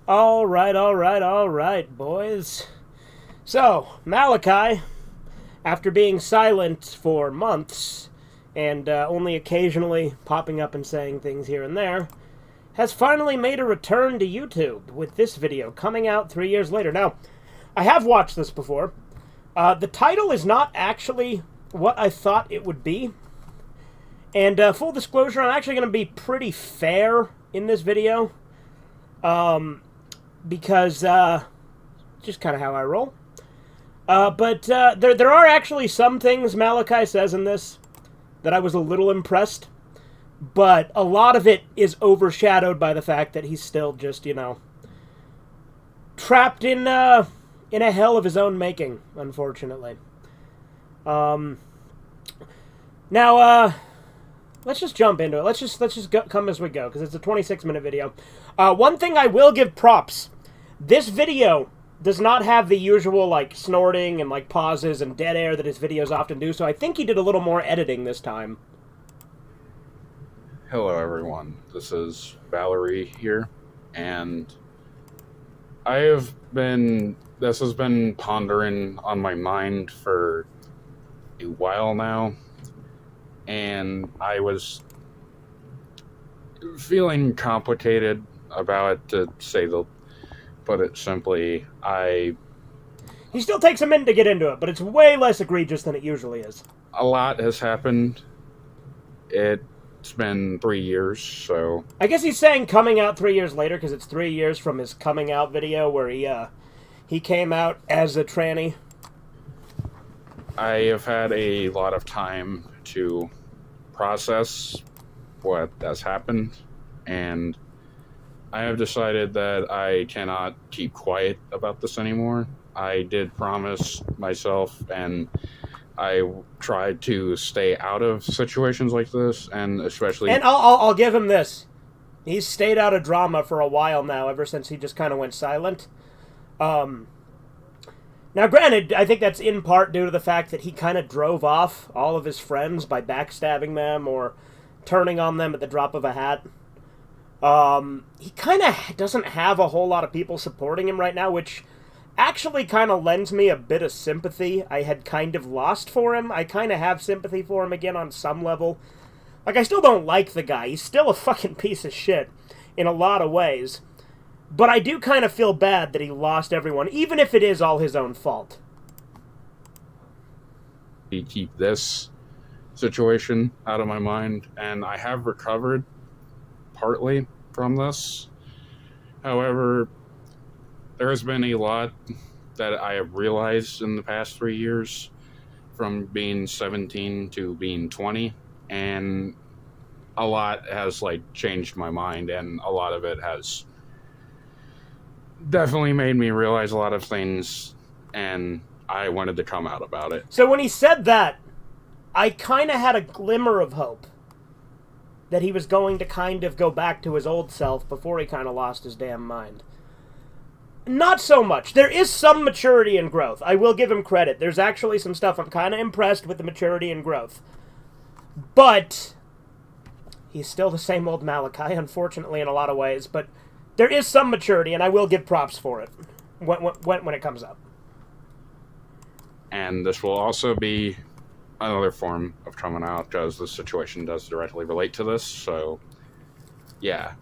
All right, boys. So, Malachi, after being silent for months and only occasionally popping up and saying things here and there, has finally made a return to YouTube with this video coming out 3 years later. Now, I have watched this before. The title is not actually what I thought it would be. And full disclosure, I'm actually going to be pretty fair in this video. Because just kind of how I roll. But there are actually some things Malachi says in this that I was a little impressed, but a lot of it is overshadowed by the fact that he's still just, trapped in a hell of his own making, unfortunately. Now, let's just jump into it. Let's just come as we go, because it's a 26-minute video. One thing I will give props. This video does not have the usual, snorting and, pauses and dead air that his videos often do, so I think he did a little more editing this time. Hello, everyone. This is Valachi here, and this has been pondering on my mind for a while now, and I was feeling complicated about it, to put it simply. He still takes a minute to get into it, but it's way less egregious than it usually is. A lot has happened. It's been 3 years, so... I guess he's saying coming out 3 years later, because it's 3 years from his coming out video where he came out as a tranny. I have had a lot of time to process what has happened, and I have decided that I cannot keep quiet about this anymore. I did promise myself, and I tried to stay out of situations like this, and especially... And I'll give him this. He's stayed out of drama for a while now, ever since he just kind of went silent. Now, granted, I think that's in part due to the fact that he kind of drove off all of his friends by backstabbing them or turning on them at the drop of a hat. He kind of doesn't have a whole lot of people supporting him right now, which actually kind of lends me a bit of sympathy. I had kind of lost for him. I kind of have sympathy for him again on some level. I still don't like the guy. He's still a fucking piece of shit in a lot of ways. But I do kind of feel bad that he lost everyone, even if it is all his own fault. Keep this situation out of my mind, and I have recovered partly from this. However, there has been a lot that I have realized in the past 3 years, from being 17 to being 20, and a lot has changed my mind, and a lot of it has definitely made me realize a lot of things, and I wanted to come out about it. So when he said that, I kind of had a glimmer of hope that he was going to kind of go back to his old self before he kind of lost his damn mind. Not so much. There is some maturity and growth. I will give him credit. There's actually some stuff I'm kind of impressed with, the maturity and growth. But he's still the same old Malachi, unfortunately, in a lot of ways. But there is some maturity, and I will give props for it when it comes up. And this will also be another form of coming out, because the situation does directly relate to this, so yeah.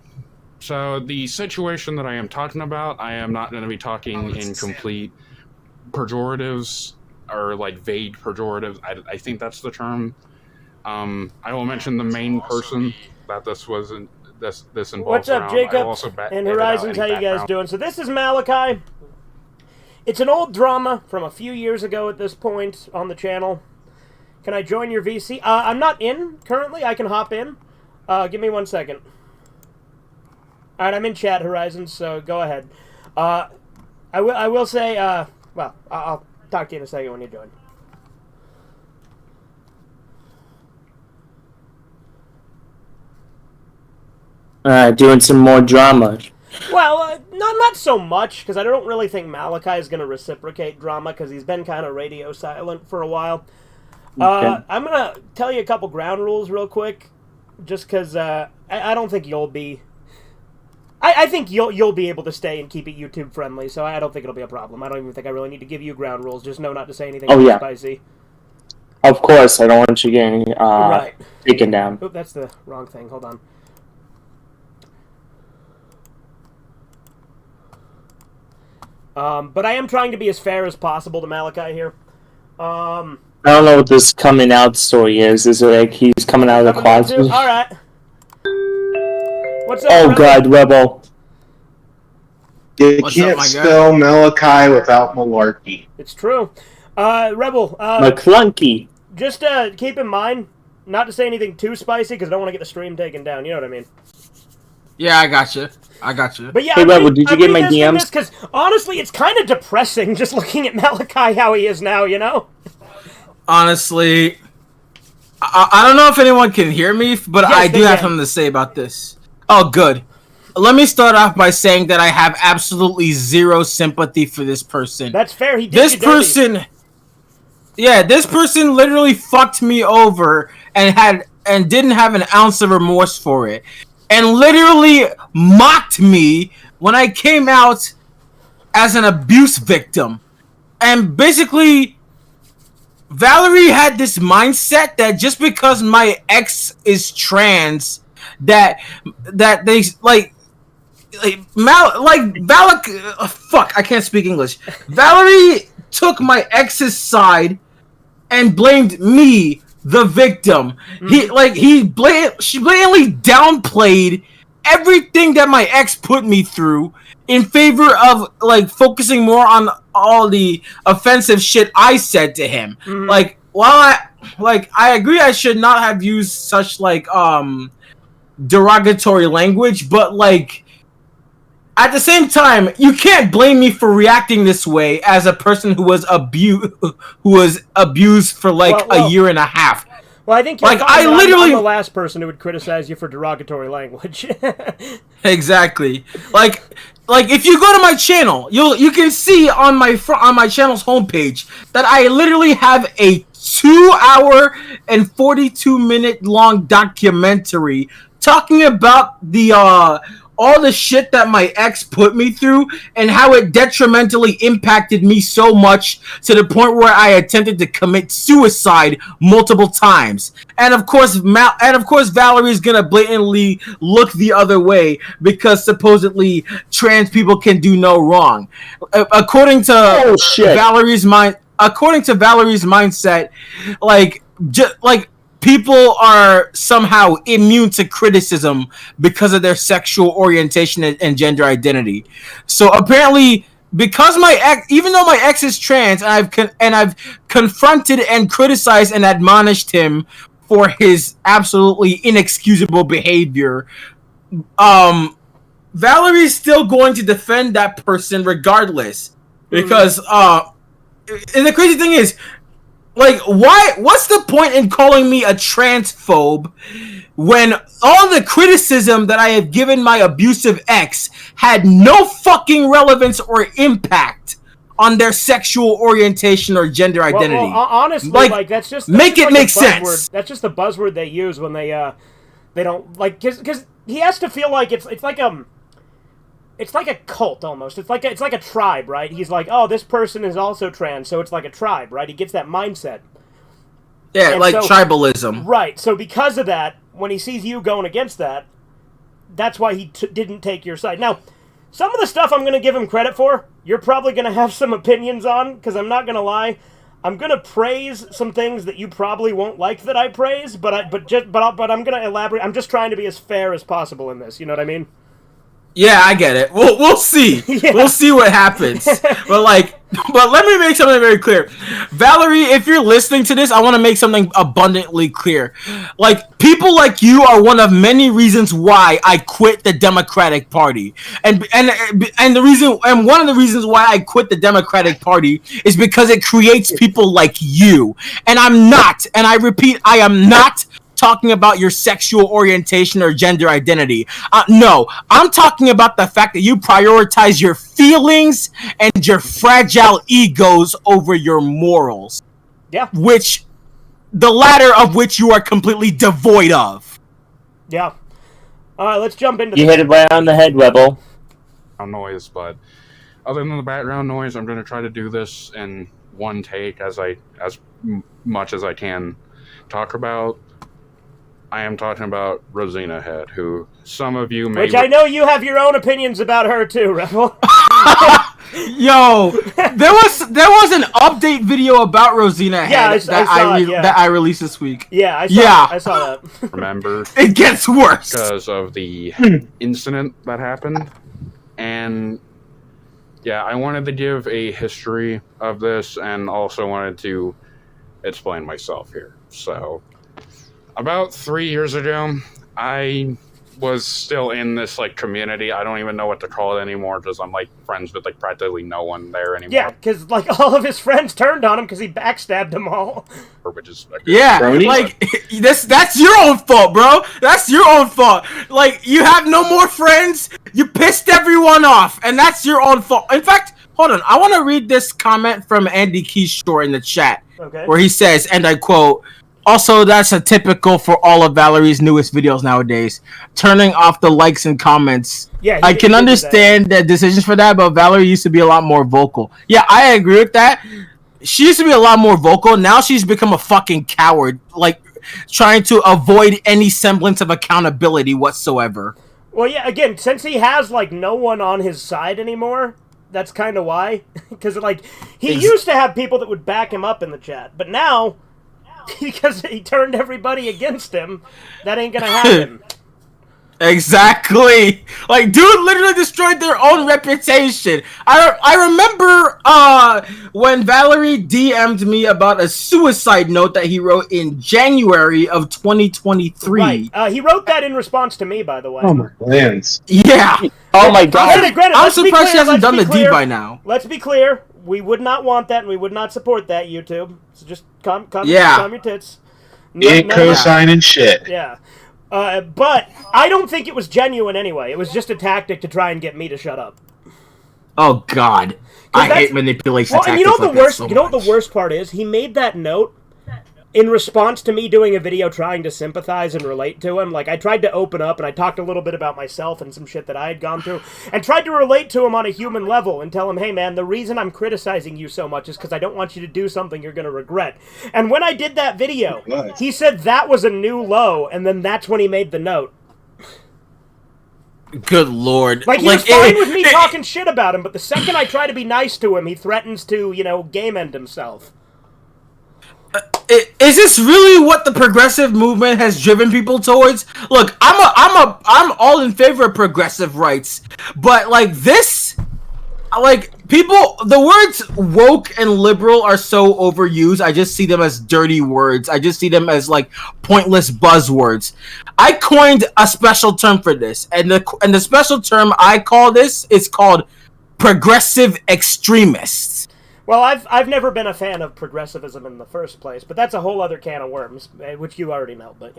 So the situation that I am talking about, I am not going to be talking in complete pejoratives, or vague pejoratives. I think that's the term. I will mention the main person that this involves. What's up, Jacob? And Horizons, how you guys doing? So this is Malachi. It's an old drama from a few years ago at this point on the channel. Can I join your VC? I'm not in currently. I can hop in. Give me 1 second. Alright, I'm in chat, Horizons, so go ahead. I will say, well, I'll talk to you in a second when you join. Doing some more drama. Well, not so much, because I don't really think Malachi is going to reciprocate drama, because he's been kind of radio silent for a while. Okay. I'm going to tell you a couple ground rules real quick, just because I don't think you'll be I think you'll be able to stay and keep it YouTube friendly, so I don't think it'll be a problem. I don't even think I really need to give you ground rules. Just know not to say anything too spicy. Of course, I don't want you getting taken down. Oop, that's the wrong thing. Hold on. But I am trying to be as fair as possible to Valachi here. I don't know what this coming out story is. Is it like he's coming out of the closet? All right. What's up, Oh, Rebel? God, Rebel. You can't spell Malachi without malarkey. It's true. Rebel. McClunky. Just keep in mind not to say anything too spicy because I don't want to get the stream taken down. You know what I mean? Yeah, I got you. But yeah, hey, Rebel, did you get my DMs? Because honestly, it's kind of depressing just looking at Valachi how he is now. You know? Honestly, I don't know if anyone can hear me, but yes, I do have something to say about this. Oh, good. Let me start off by saying that I have absolutely zero sympathy for this person. That's fair. He did this person. Yeah, this person literally fucked me over and didn't have an ounce of remorse for it. And literally mocked me when I came out as an abuse victim. And basically, Valerie had this mindset that just because my ex is trans, that they Valachi, fuck, I can't speak English. Valerie took my ex's side and blamed me, the victim. She blatantly downplayed everything that my ex put me through in favor of focusing more on all the offensive shit I said to him. While I agree I should not have used such derogatory language, but at the same time, you can't blame me for reacting this way as a person who was abused for a year and a half. Well, I think I'm the last person who would criticize you for derogatory language. Exactly. If you go to my channel, you can see on my channel's homepage that I literally have a 2-hour and 42-minute long documentary talking about all the shit that my ex put me through and how it detrimentally impacted me so much to the point where I attempted to commit suicide multiple times. And of course, Valerie's gonna blatantly look the other way because supposedly trans people can do no wrong. According to Valerie's mindset, people are somehow immune to criticism because of their sexual orientation and gender identity. So apparently, because even though my ex is trans, and I've confronted and criticized and admonished him for his absolutely inexcusable behavior, Valerie's still going to defend that person regardless. Because and the crazy thing is, why? What's the point in calling me a transphobe when all the criticism that I have given my abusive ex had no fucking relevance or impact on their sexual orientation or gender identity? Well, honestly, that's just make it make sense. That's just the buzzword they use when they don't because he has to feel like it's like a cult almost. It's like a tribe, right? He's like, oh, this person is also trans, so it's like a tribe, right? He gets that mindset. Yeah, and tribalism. Right. So because of that, when he sees you going against that, that's why he didn't take your side. Now, some of the stuff I'm going to give him credit for, you're probably going to have some opinions on, because I'm not going to lie. I'm going to praise some things that you probably won't like that I praise, but I'm going to elaborate. I'm just trying to be as fair as possible in this. You know what I mean? Yeah, I get it. We'll see. Yeah. We'll see what happens. But let me make something very clear. Valerie, if you're listening to this, I want to make something abundantly clear. People like you are one of many reasons why I quit the Democratic Party. And one of the reasons why I quit the Democratic Party is because it creates people like you. And I'm not, and I repeat, I am not talking about your sexual orientation or gender identity. No, I'm talking about the fact that you prioritize your feelings and your fragile egos over your morals. Yeah. The latter of which you are completely devoid of. Yeah. All right, let's jump into You this. hit it right on the head, Rebel. Noise, but other than the background noise, I'm going to try to do this in one take as much as I can talk about. I am talking about Rosina Head, who some of you may... Which I know you have your own opinions about her too, Rebel. Yo, there was an update video about Rosina Head that I released this week. Yeah, I saw that. Remember? It gets worse because of the incident that happened. And yeah, I wanted to give a history of this and also wanted to explain myself here. So, about 3 years ago, I was still in this like community. I don't even know what to call it anymore because I'm like friends with like practically no one there anymore. Yeah, because like all of his friends turned on him because he backstabbed them all. Which is like that's your own fault, bro. That's your own fault. Like you have no more friends. You pissed everyone off, and that's your own fault. In fact, hold on. I want to read this comment from Andy Keyshore in the chat, where he says, and I quote. Also, that's a typical for all of Valerie's newest videos nowadays. Turning off the likes and comments. Yeah, I can understand the decisions for that, but Valerie used to be a lot more vocal. Yeah, I agree with that. She used to be a lot more vocal. Now she's become a fucking coward, like trying to avoid any semblance of accountability whatsoever. Well, yeah, again, since he has like no one on his side anymore, that's kind of why. Because like he used to have people that would back him up in the chat, but now. Because he turned everybody against him, that ain't gonna happen. Exactly. Like, dude literally destroyed their own reputation. I remember when Valerie DM'd me about a suicide note that he wrote in January of 2023. Right. He wrote that in response to me, by the way. Oh my lands. Yeah. Oh my god. I'm surprised she hasn't done the deed by now. Let's be clear. We would not want that, and we would not support that, YouTube. So just calm your tits. Ain't co-signing shit. Yeah. But I don't think it was genuine anyway. It was just a tactic to try and get me to shut up. Oh God, I hate manipulation tactics. And you know what the worst? You know what the worst part is? He made that note in response to me doing a video trying to sympathize and relate to him. Like, I tried to open up and I talked a little bit about myself and some shit that I had gone through and tried to relate to him on a human level and tell him, hey man, the reason I'm criticizing you so much is because I don't want you to do something you're going to regret. And when I did that video, he said that was a new low, and then that's when he made the note. Good lord. Like, he was fine with me talking shit about him, but the second I try to be nice to him, he threatens to, game end himself. Is this really what the progressive movement has driven people towards? Look, I'm all in favor of progressive rights, but like this, like people, the words woke and liberal are so overused. I just see them as dirty words. I just see them as like pointless buzzwords. I coined a special term for this, and the special term I call this is called progressive extremists. Well, I've never been a fan of progressivism in the first place, but that's a whole other can of worms, which you already know. But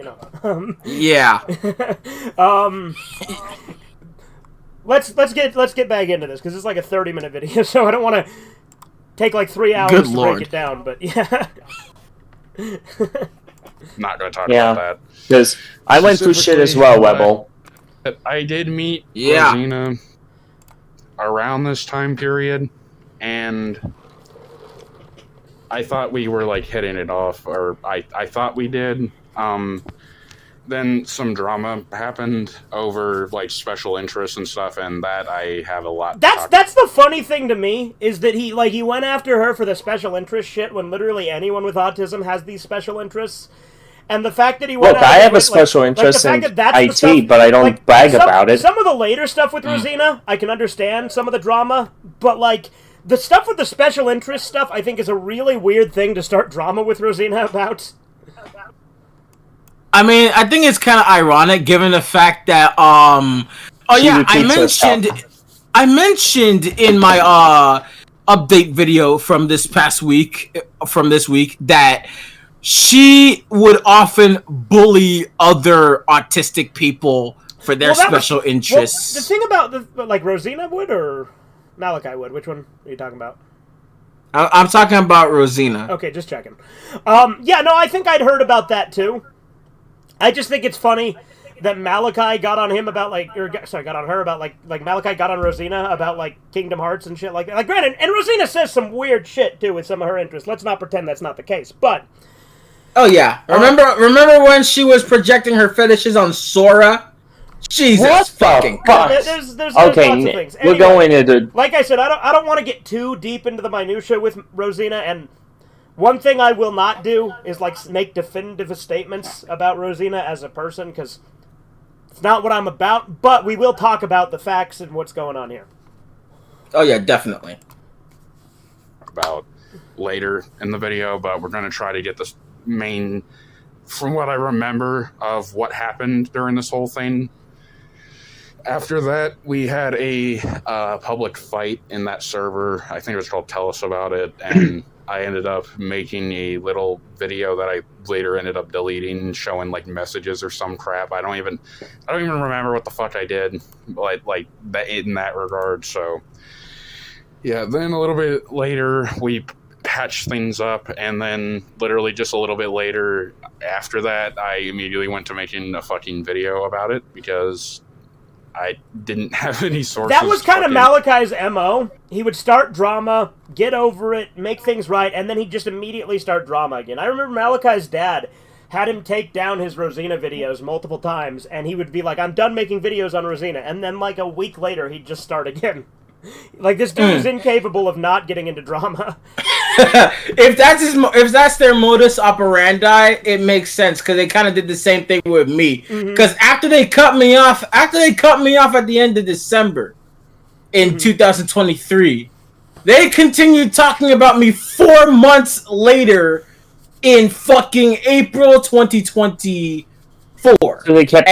yeah. Let's get back into this because it's like a 30-minute video, so I don't want to take like 3 hours to break it down. But yeah, not going to talk about that because I went through shit as well, Webble. I did meet Rosina around this time period, and I thought we were like hitting it off, or I thought we did. Then some drama happened over like special interests and stuff, and that I have a lot. That's the funny thing to me is that he went after her for the special interest shit when literally anyone with autism has these special interests. And the fact that he went I have a special interest in IT, but I don't brag about it. Some of the later stuff with Rosina, I can understand some of the drama, but like the stuff with the special interest stuff, I think is a really weird thing to start drama with Rosina about. I mean, I think it's kind of ironic given the fact that I mentioned in my update video from this week that she would often bully other autistic people for their special interests. The thing about like Rosina would or Valachi would, which one are you talking about? I'm talking about Rosina. Okay, just checking. I think I'd heard about that too. I just think it's funny that Malachi got on him about got on her about like Malachi got on Rosina about like Kingdom Hearts and shit like that. Like, granted, and Rosina says some weird shit too with some of her interests. Let's not pretend that's not the case. But oh yeah, remember when she was projecting her fetishes on Sora? Jesus What the fucking fuck? there's lots of things. We're going into. Like I said, I don't want to get too deep into the minutia with Rosina, and one thing I will not do is like make definitive statements about Rosina as a person, because it's not what I'm about. But we will talk about the facts and what's going on here. Oh yeah, definitely. About later in the video, but we're going to try to get this main, from what I remember of what happened during this whole thing. After that, we had a public fight in that server. I think it was called Tell Us About It, and I ended up making a little video that I later ended up deleting, showing like messages or some crap. I don't even remember what the fuck I did, like that in that regard. So yeah, then a little bit later we patched things up, and then literally just a little bit later after that, I immediately went to making a fucking video about it because I didn't have any sources. That was kind of Malachi's MO. He would start drama, get over it, make things right, and then he'd just immediately start drama again. I remember Malachi's dad had him take down his Rosina videos multiple times, and he would be like, I'm done making videos on Rosina, and then like a week later, he'd just start again. Like, this dude is incapable of not getting into drama. If that's their modus operandi, it makes sense, because they kind of did the same thing with me. Because after they cut me off at the end of December in 2023, they continued talking about me 4 months later in fucking April 2024. So they kept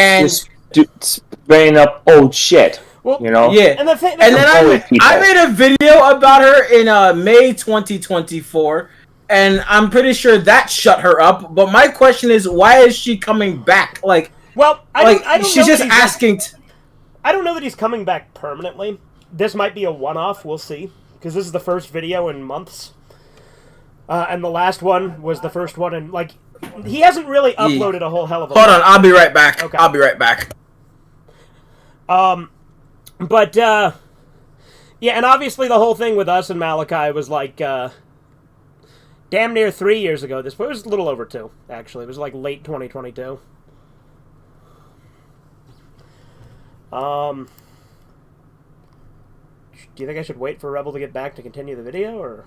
just bringing up old shit. Well, you know? Yeah. And then I made a video about her in May 2024, and I'm pretty sure that shut her up. But my question is, why is she coming back? Like, well, I don't she's know just asking. I don't know that he's coming back permanently. This might be a one-off. We'll see, because this is the first video in months, and the last one was the first one, and like, he hasn't really uploaded a whole hell of a. Hold on, I'll be right back. Okay. I'll be right back. But, yeah, and obviously the whole thing with us and Malachi was like, damn near 3 years ago. This was a little over 2, actually. It was like late 2022. Do you think I should wait for Rebel to get back to continue the video, or?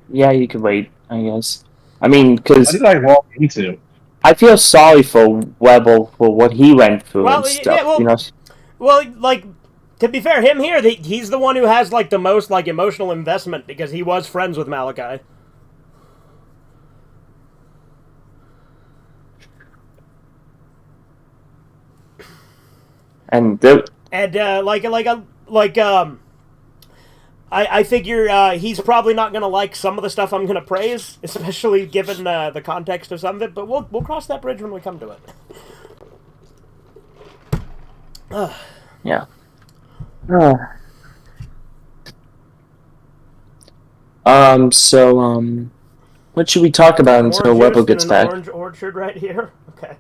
Yeah, you could wait, I guess. I mean, because... What did I walk into? I feel sorry for Rebel for what he went through and stuff, yeah, well, you know? Well, like, to be fair, him here, he's the one who has, like, the most, like, emotional investment, because he was friends with Malachi. And, I figure he's probably not going to like some of the stuff I'm going to praise, especially given the context of some of it, but we'll cross that bridge when we come to it. yeah. What should we talk about until Rebel gets back? Orange orchard right here? Okay.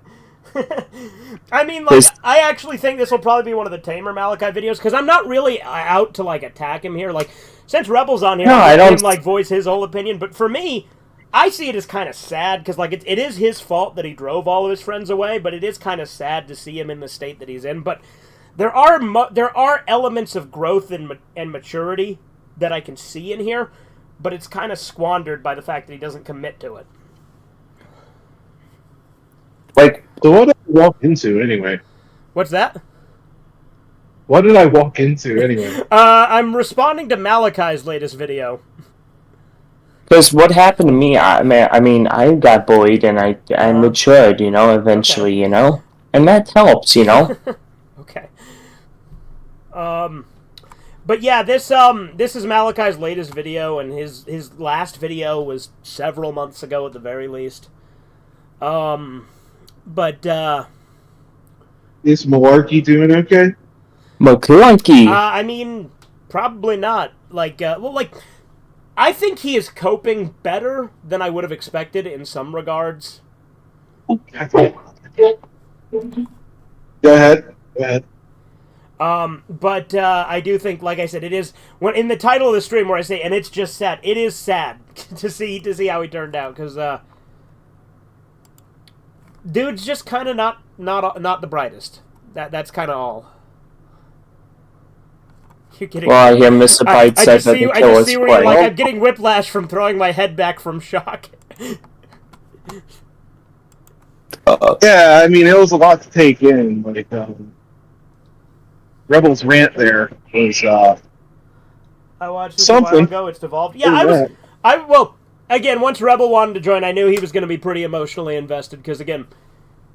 I mean, like, I actually think this will probably be one of the tamer Malachi videos, because I'm not really out to, like, attack him here. Like, since Rebel's on here, I don't like, voice his whole opinion, but for me, I see it as kind of sad, because, like, it is his fault that he drove all of his friends away, but it is kind of sad to see him in the state that he's in. But there are elements of growth and maturity that I can see in here, but it's kind of squandered by the fact that he doesn't commit to it. Like, so what did I walk into anyway? What's that? What did I walk into anyway? I'm responding to Malachi's latest video. Because what happened to me, I mean, I got bullied and I matured, you know, eventually, okay. You know? And that helps, you know? Okay. But yeah, this is Malachi's latest video, and his last video was several months ago at the very least. But, is Malarkey doing okay? McClunky! I mean, probably not. Like, I think he is coping better than I would have expected in some regards. Is Go ahead. Go ahead. But I do think, like I said, it is when in the title of the stream where I say, and it's just sad. It is sad to see how he turned out because dude's just kind of not the brightest. That's kind of all. You're getting. Well, I hear Mr. Bite said that the I kill just was see where you're play. like, I'm getting whiplash from throwing my head back from shock. Yeah, I mean, it was a lot to take in. Like, Rebel's rant there was I watched this something. a while ago. It's devolved. Yeah, well, again, once Rebel wanted to join, I knew he was going to be pretty emotionally invested because, again,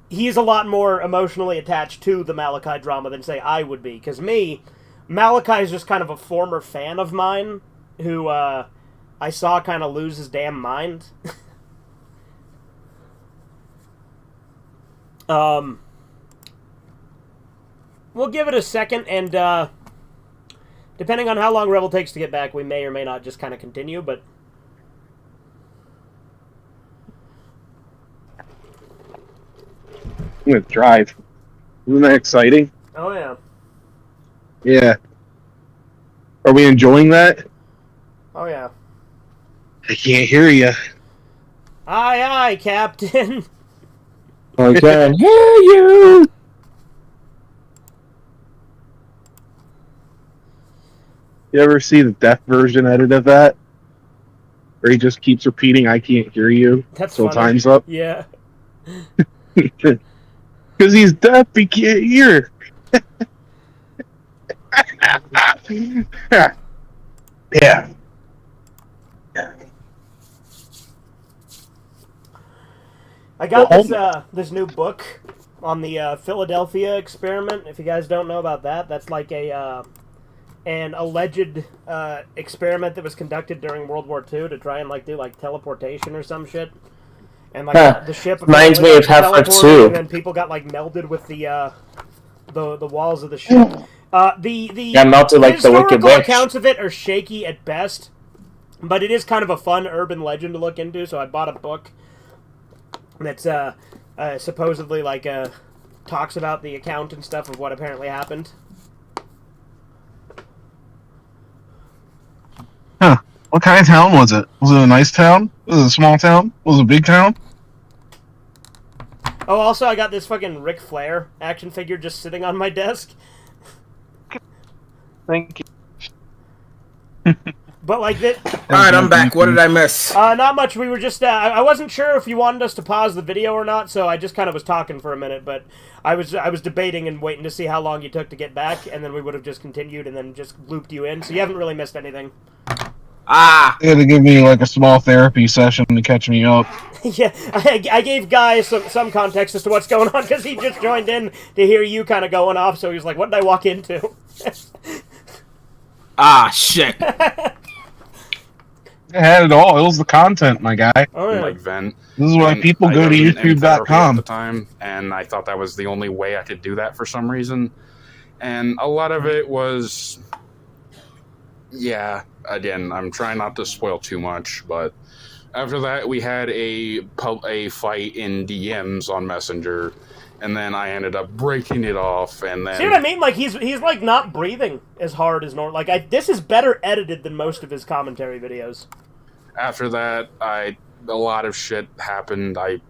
he's a lot more emotionally attached to the Valachi drama than, say, I would be. Because Malachi is just kind of a former fan of mine who I saw kind of lose his damn mind. We'll give it a second, and depending on how long Rebel takes to get back, we may or may not just kind of continue, but... I'm gonna drive. Isn't that exciting? Oh, yeah. Yeah. Are we enjoying that? Oh, yeah. I can't hear you. Aye, aye, Captain. I can hear you. You ever see the deaf version edit of that? Where he just keeps repeating, I can't hear you, That's till funny. time's up? Yeah. Because he's deaf, he can't hear. Yeah. I got this new book on the Philadelphia experiment. If you guys don't know about that, that's like an alleged experiment that was conducted during World War II to try and do teleportation or some shit. And the ship reminds me of Half-Life 2. And then people got melded with the walls of the ship. The melted like the Wicked historical Witch. accounts of it are shaky at best, but it is kind of a fun urban legend to look into. So I bought a book that's supposedly talks about the account and stuff of what apparently happened. Huh. What kind of town was it? Was it a nice town? Was it a small town? Was it a big town? Oh, also I got this fucking Ric Flair action figure just sitting on my desk. Thank you. But this. Alright, I'm back. What did I miss? Not much. We were just. I wasn't sure if you wanted us to pause the video or not, so I just kind of was talking for a minute. But I was debating and waiting to see how long you took to get back, and then we would have just continued and then just looped you in. So you haven't really missed anything. Ah! They had to give me a small therapy session to catch me up. Yeah, I gave Guy some context as to what's going on because he just joined in to hear you kind of going off. So he was like, "What did I walk into?" Ah, shit. I had it all. It was the content, my guy. Oh, yeah. Vent. This is why And people I go to wasn't in therapy at YouTube.com. the time, and I thought that was the only way I could do that for some reason. And a lot of it was, yeah. Again, I'm trying not to spoil too much, but after that, we had a fight in DMs on Messenger, and then I ended up breaking it off, and then... See what I mean? He's not breathing as hard as normal. This is better edited than most of his commentary videos. After that, a lot of shit happened. I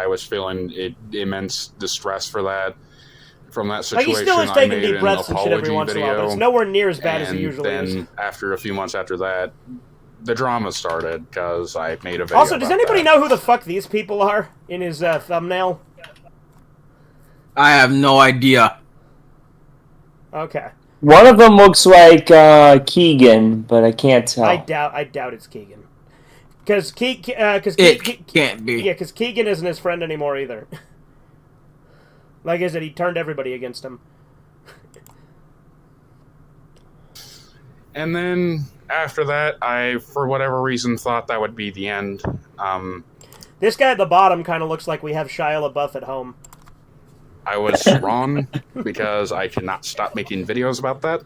was feeling immense distress for that. From that situation, he still is I taking made deep an breaths and shit every apology once in a while, but video, it's nowhere near as bad as it and usually is. then after a few months after that, the drama started because I made a video. Also, does about anybody that. know who the fuck these people are in his thumbnail? I have no idea. Okay. One of them looks like Keegan, but I can't tell. I doubt it's Keegan. Because It can't be. Yeah, because Keegan isn't his friend anymore either. Like I said, he turned everybody against him. And then after that, I, for whatever reason, thought that would be the end. This guy at the bottom kind of looks like we have Shia LaBeouf at home. I was wrong because I cannot stop making videos about that.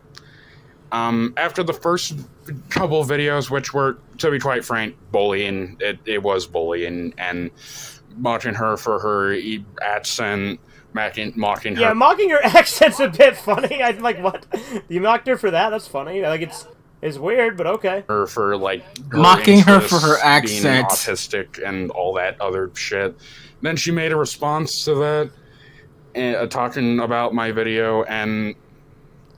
After the first couple of videos, which were, to be quite frank, bullying, it was bullying, and watching her for her accent mocking her. Yeah, mocking her accent's a bit funny. I'm like, what? You mocked her for that? That's funny. Like, it's weird, but okay. Her for like mocking her for her being accent, autistic, and all that other shit. Then she made a response to that, talking about my video, and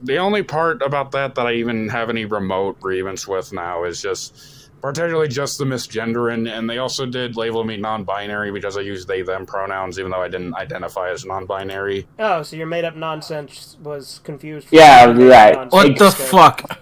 the only part about that I even have any remote grievance with now is particularly just the misgendering, and they also did label me non-binary because I use they them pronouns, even though I didn't identify as non-binary. Oh, so your made-up nonsense was confused. Yeah, right. What the fuck?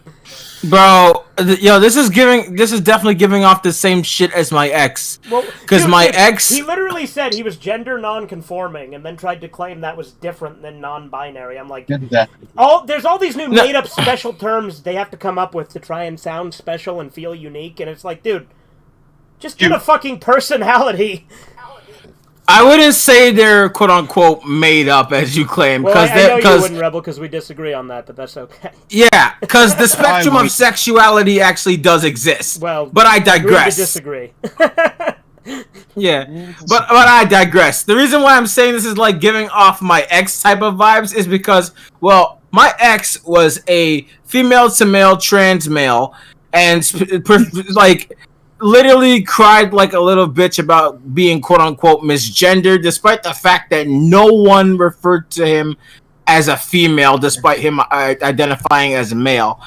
Bro, this is definitely giving off the same shit as my ex. Because my ex... He literally said he was gender non-conforming and then tried to claim that was different than non-binary. I'm like, there's all these new made-up special terms they have to come up with to try and sound special and feel unique, and it's like, dude, just get a fucking personality. I wouldn't say they're quote-unquote made up, as you claim. Well, I know you wouldn't, Rebel, because we disagree on that, but that's okay. Yeah, because the spectrum of sexuality actually does exist. Well, but I digress. Disagree. Yeah, but I digress. The reason why I'm saying this is like giving off my ex type of vibes is because, well, my ex was a female-to-male trans male, and like... literally cried like a little bitch about being quote-unquote misgendered, despite the fact that no one referred to him as a female, despite him identifying as a male.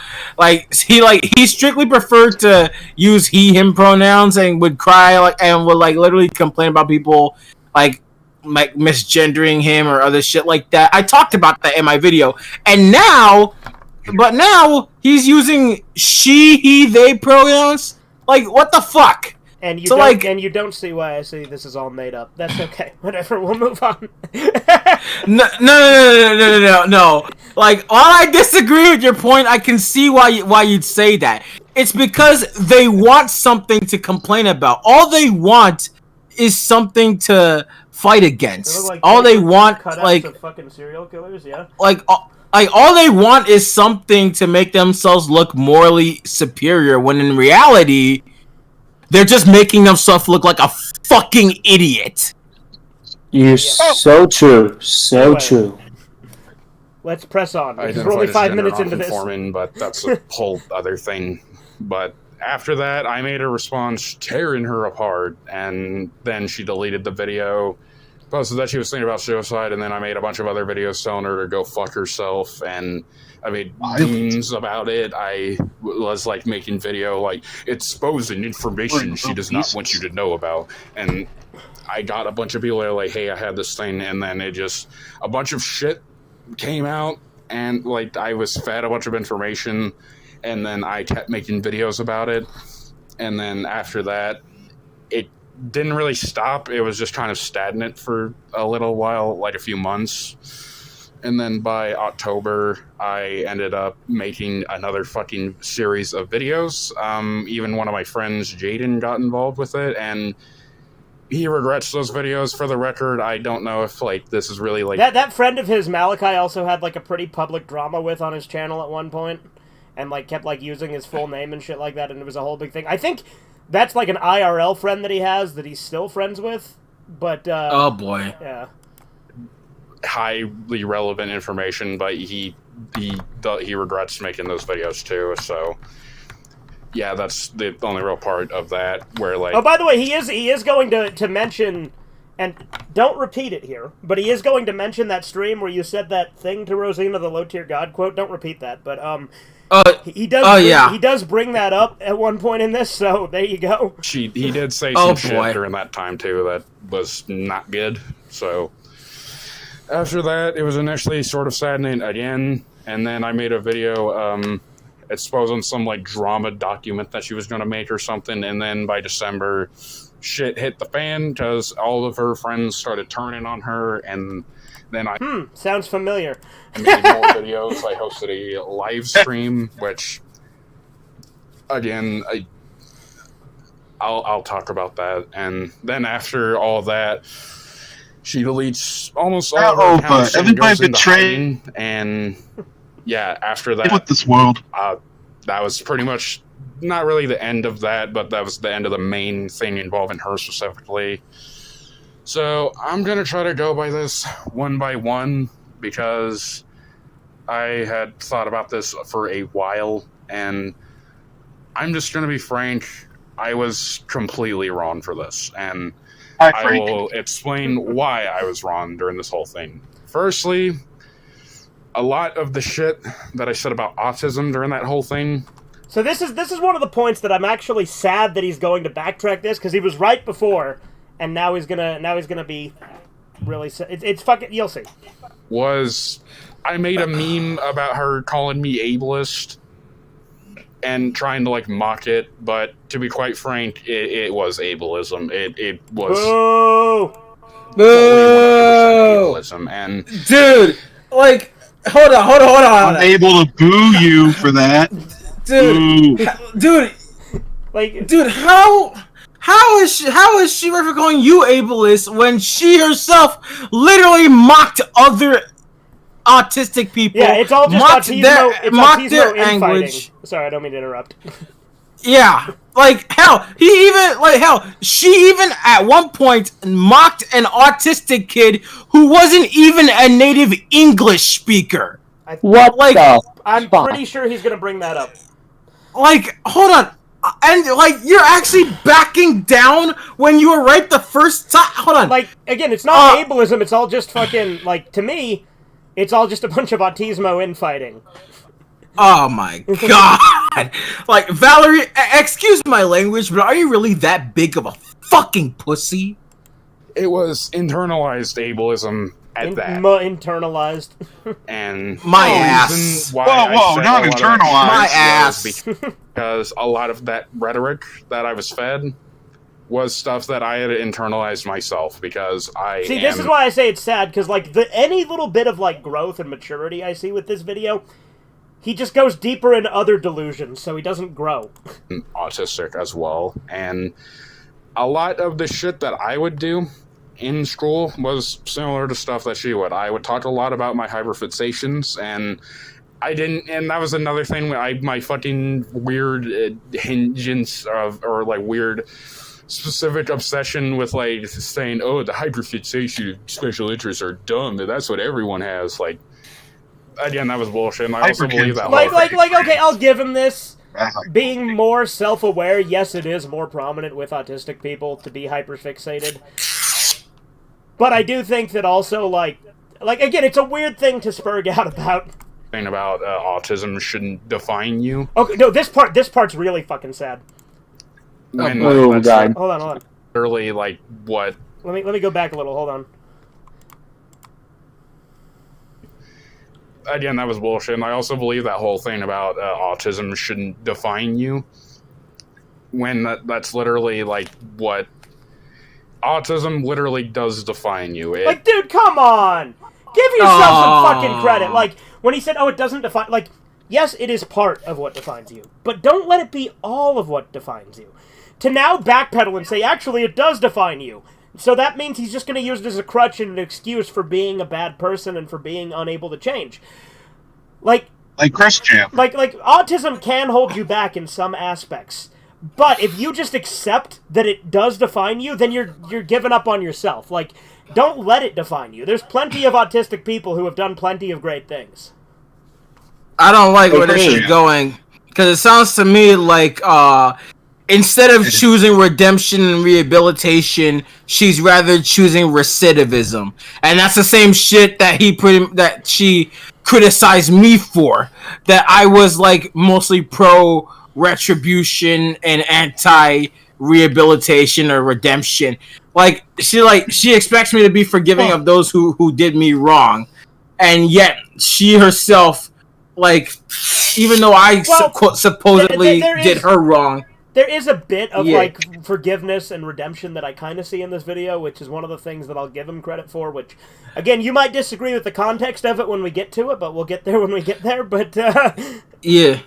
He strictly preferred to use he/him pronouns, and would cry and would literally complain about people like misgendering him or other shit like that. I talked about that in my video, and now he's using she, he, they pronouns. Like, what the fuck? And you don't see why I say this is all made up. That's okay. Whatever. We'll move on. No. Like, while I disagree with your point, I can see why you'd say that. It's because they want something to complain about. All they want is something to fight against. All they want, of fucking serial killers, yeah. All they want is something to make themselves look morally superior, when in reality, they're just making themselves look like a fucking idiot. You're so true. So true. Let's press on. We're only 5 minutes into this. But that's a whole other thing. But after that, I made a response tearing her apart, and then she deleted the video. Posted that she was thinking about suicide, and then I made a bunch of other videos telling her to go fuck herself, and I made memes about it. I was making video exposing information she does not want you to know about, and I got a bunch of people that are like, hey, I had this thing, and then a bunch of shit came out, and I was fed a bunch of information, and then I kept making videos about it, and then after that, it didn't really stop. It was just kind of stagnant for a little while, a few months. And then by October, I ended up making another fucking series of videos. Even one of my friends, Jaden, got involved with it, and he regrets those videos. For the record, I don't know if this is really that friend of his, Malachi, also had a pretty public drama with on his channel at one point, and kept using his full name and shit like that, and it was a whole big thing. I think that's an IRL friend that he has that he's still friends with, but oh boy, yeah, highly relevant information. But he regrets making those videos too. So yeah, that's the only real part of that where oh, by the way, he is going to mention, and don't repeat it here, but he is going to mention that stream where you said that thing to Rosina, the low tier god quote. Don't repeat that, but he does bring that up at one point in this, so there you go. He did say some shit during that time too that was not good. So after that, it was initially sort of saddening again, and then I made a video exposing some drama document that she was going to make or something, and then by December, shit hit the fan because all of her friends started turning on her, and then sounds familiar. I made more videos. I hosted a live stream, which, again, I'll talk about that. And then after all that, she deletes almost all of her accounts and goes into hiding. And yeah, after that, with this world, that was pretty much not really the end of that, but that was the end of the main thing involving her specifically. So I'm going to try to go by this one by one because I had thought about this for a while, and I'm just going to be frank, I was completely wrong for this, and I will explain why I was wrong during this whole thing. Firstly, a lot of the shit that I said about autism during that whole thing. So this is one of the points that I'm actually sad that he's going to backtrack this, because he was right before, and now he's gonna be really. It's fucking. You'll see. Was I made a meme about her calling me ableist and trying to like mock it, but to be quite frank, it was ableism. It was. Boo! Ableism, and dude, like, hold on. I'm able to boo you for that. Dude, like, dude, how is she ever calling you ableist when she herself literally mocked other autistic people? Yeah, it's all just mocked autismo their infighting. language. Sorry, I don't mean to interrupt. Yeah, like hell, she even at one point mocked an autistic kid who wasn't even a native English speaker. What like, the I'm fuck? pretty sure he's gonna bring that up. Like, hold on. And, like, you're actually backing down when you were right the first time? Hold on. Like, again, it's not ableism, it's all just fucking, like, to me, it's all just a bunch of autismo infighting. Oh my god. Like, Valerie, excuse my language, but are you really that big of a fucking pussy? It was internalized ableism at that. Internalized. And my the ass. reason why Whoa, not internalized. My ass. Because a lot of that rhetoric that I was fed was stuff that I had internalized myself, because I See, this is why I say it's sad, because, like, any little bit of, like, growth and maturity I see with this video, he just goes deeper in other delusions, so he doesn't grow. autistic as well, and a lot of the shit that I would do in school was similar to stuff that she would. I would talk a lot about my hyperfixations, and I didn't, and that was another thing. My fucking weird hinges of, or like weird specific obsession with like saying, oh, the hyperfixation special interests are dumb. That's what everyone has. Like, again, that was bullshit. And I also believe that. Like, okay, I'll give him this. Being more self-aware, yes, it is more prominent with autistic people to be hyperfixated. But I do think that also, like again, it's a weird thing to spurg out about. Thing about autism shouldn't define you. Okay, no, this part's really fucking sad. When, oh god! Hold on. Literally, like what? Let me go back a little. Hold on. Again, that was bullshit. And I also believe that whole thing about autism shouldn't define you. When that's literally like what autism literally does define you. Like, dude, come on! Give yourself some fucking credit. Like, when he said, oh, it doesn't define... Like, yes, it is part of what defines you. But don't let it be all of what defines you. To now backpedal and say, actually, it does define you. So that means he's just going to use it as a crutch and an excuse for being a bad person and for being unable to change. Like Christian. Like, autism can hold you back in some aspects. But if you just accept that it does define you, then you're giving up on yourself. Like, don't let it define you. There's plenty of autistic people who have done plenty of great things. I don't like where this is going, because it sounds to me like instead of choosing redemption and rehabilitation, she's rather choosing recidivism, and that's the same shit that she criticized me for. That I was like mostly pro retribution and anti rehabilitation or redemption. Like she expects me to be forgiving of those who did me wrong, and yet she herself, like, even though I supposedly did her wrong, there is a bit of like forgiveness and redemption that I kind of see in this video, which is one of the things that I'll give him credit for. Which, again, you might disagree with the context of it when we get to it, but we'll get there when we get there. But yeah.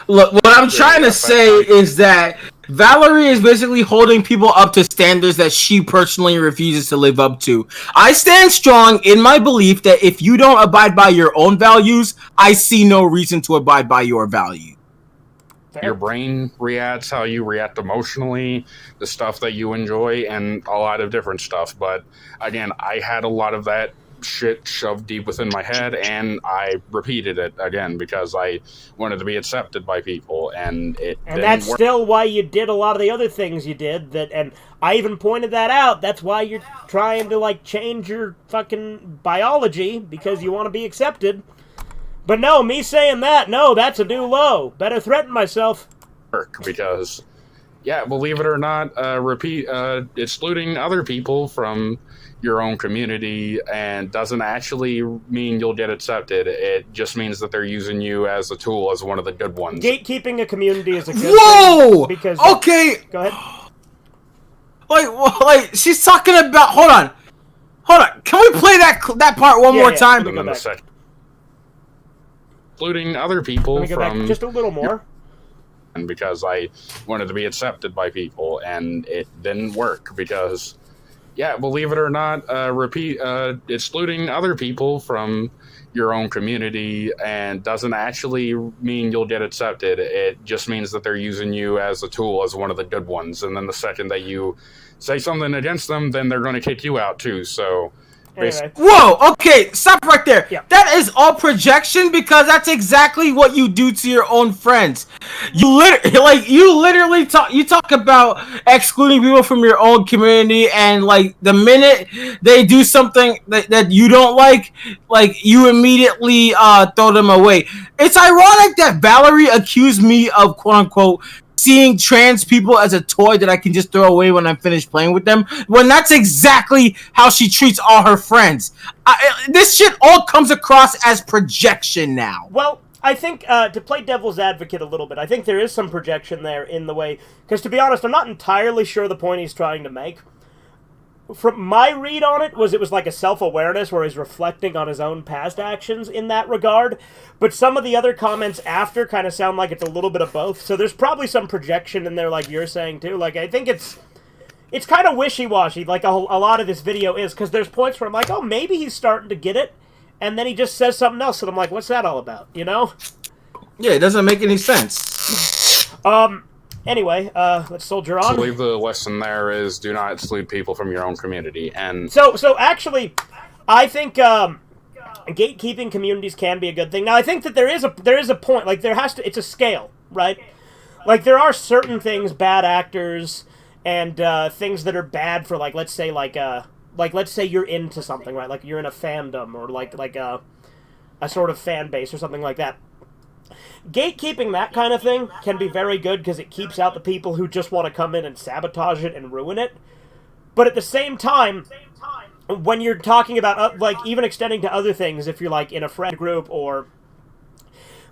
Look, what I'm trying to say is that Valerie is basically holding people up to standards that she personally refuses to live up to. I stand strong in my belief that if you don't abide by your own values, I see no reason to abide by your value. your brain reacts, how you react emotionally, the stuff that you enjoy, and a lot of different stuff. But again, I had a lot of that shit shoved deep within my head, and I repeated it again because I wanted to be accepted by people, and it and didn't that's work. still why you did a lot of the other things you did. And I even pointed that out. That's why you're trying to like change your fucking biology because you want to be accepted. But no, me saying that, no, that's a new low. Better threaten myself. Because, yeah, believe it or not, excluding other people from your own community and doesn't actually mean you'll get accepted. It just means that they're using you as a tool, as one of the good ones. Gatekeeping a community is a good Whoa! thing. Because Okay! Go ahead. Like, she's talking about... Hold on. Can we play that part one more time? Let me go back. Including other people Let me go from... back just a little more. And because I wanted to be accepted by people, and it didn't work because... Yeah, believe it or not, excluding other people from your own community and doesn't actually mean you'll get accepted. It just means that they're using you as a tool, as one of the good ones. And then the second that you say something against them, then they're going to kick you out too. So, Anyway. Whoa, okay, stop right there. Yeah. That is all projection because that's exactly what you do to your own friends. You literally talk about excluding people from your own community, and like the minute they do something that you don't like you immediately throw them away. It's ironic that Valerie accused me of quote unquote seeing trans people as a toy that I can just throw away when I'm finished playing with them, when that's exactly how she treats all her friends. This shit all comes across as projection now. Well, I think, to play devil's advocate a little bit, I think there is some projection there in the way... Because, to be honest, I'm not entirely sure the point he's trying to make. From my read on it was like a self-awareness where he's reflecting on his own past actions in that regard. But some of the other comments after kind of sound like it's a little bit of both. So there's probably some projection in there like you're saying too. Like, I think it's kind of wishy-washy, like a lot of this video is. Because there's points where I'm like, oh, maybe he's starting to get it. And then he just says something else, and I'm like, what's that all about, you know? Yeah, it doesn't make any sense. Anyway, let's soldier on. I believe the lesson there is do not exclude people from your own community. And So actually, I think gatekeeping communities can be a good thing. Now, I think that there is a point. Like it's a scale, right? Like there are certain things, bad actors, and things that are bad for let's say let's say you're into something, right? Like you're in a fandom or like a sort of fan base or something like that. Gatekeeping that kind of thing can be very good because it keeps out the people who just want to come in and sabotage it and ruin it. But at the same time, when you're talking about, even extending to other things, if you're, in a friend group or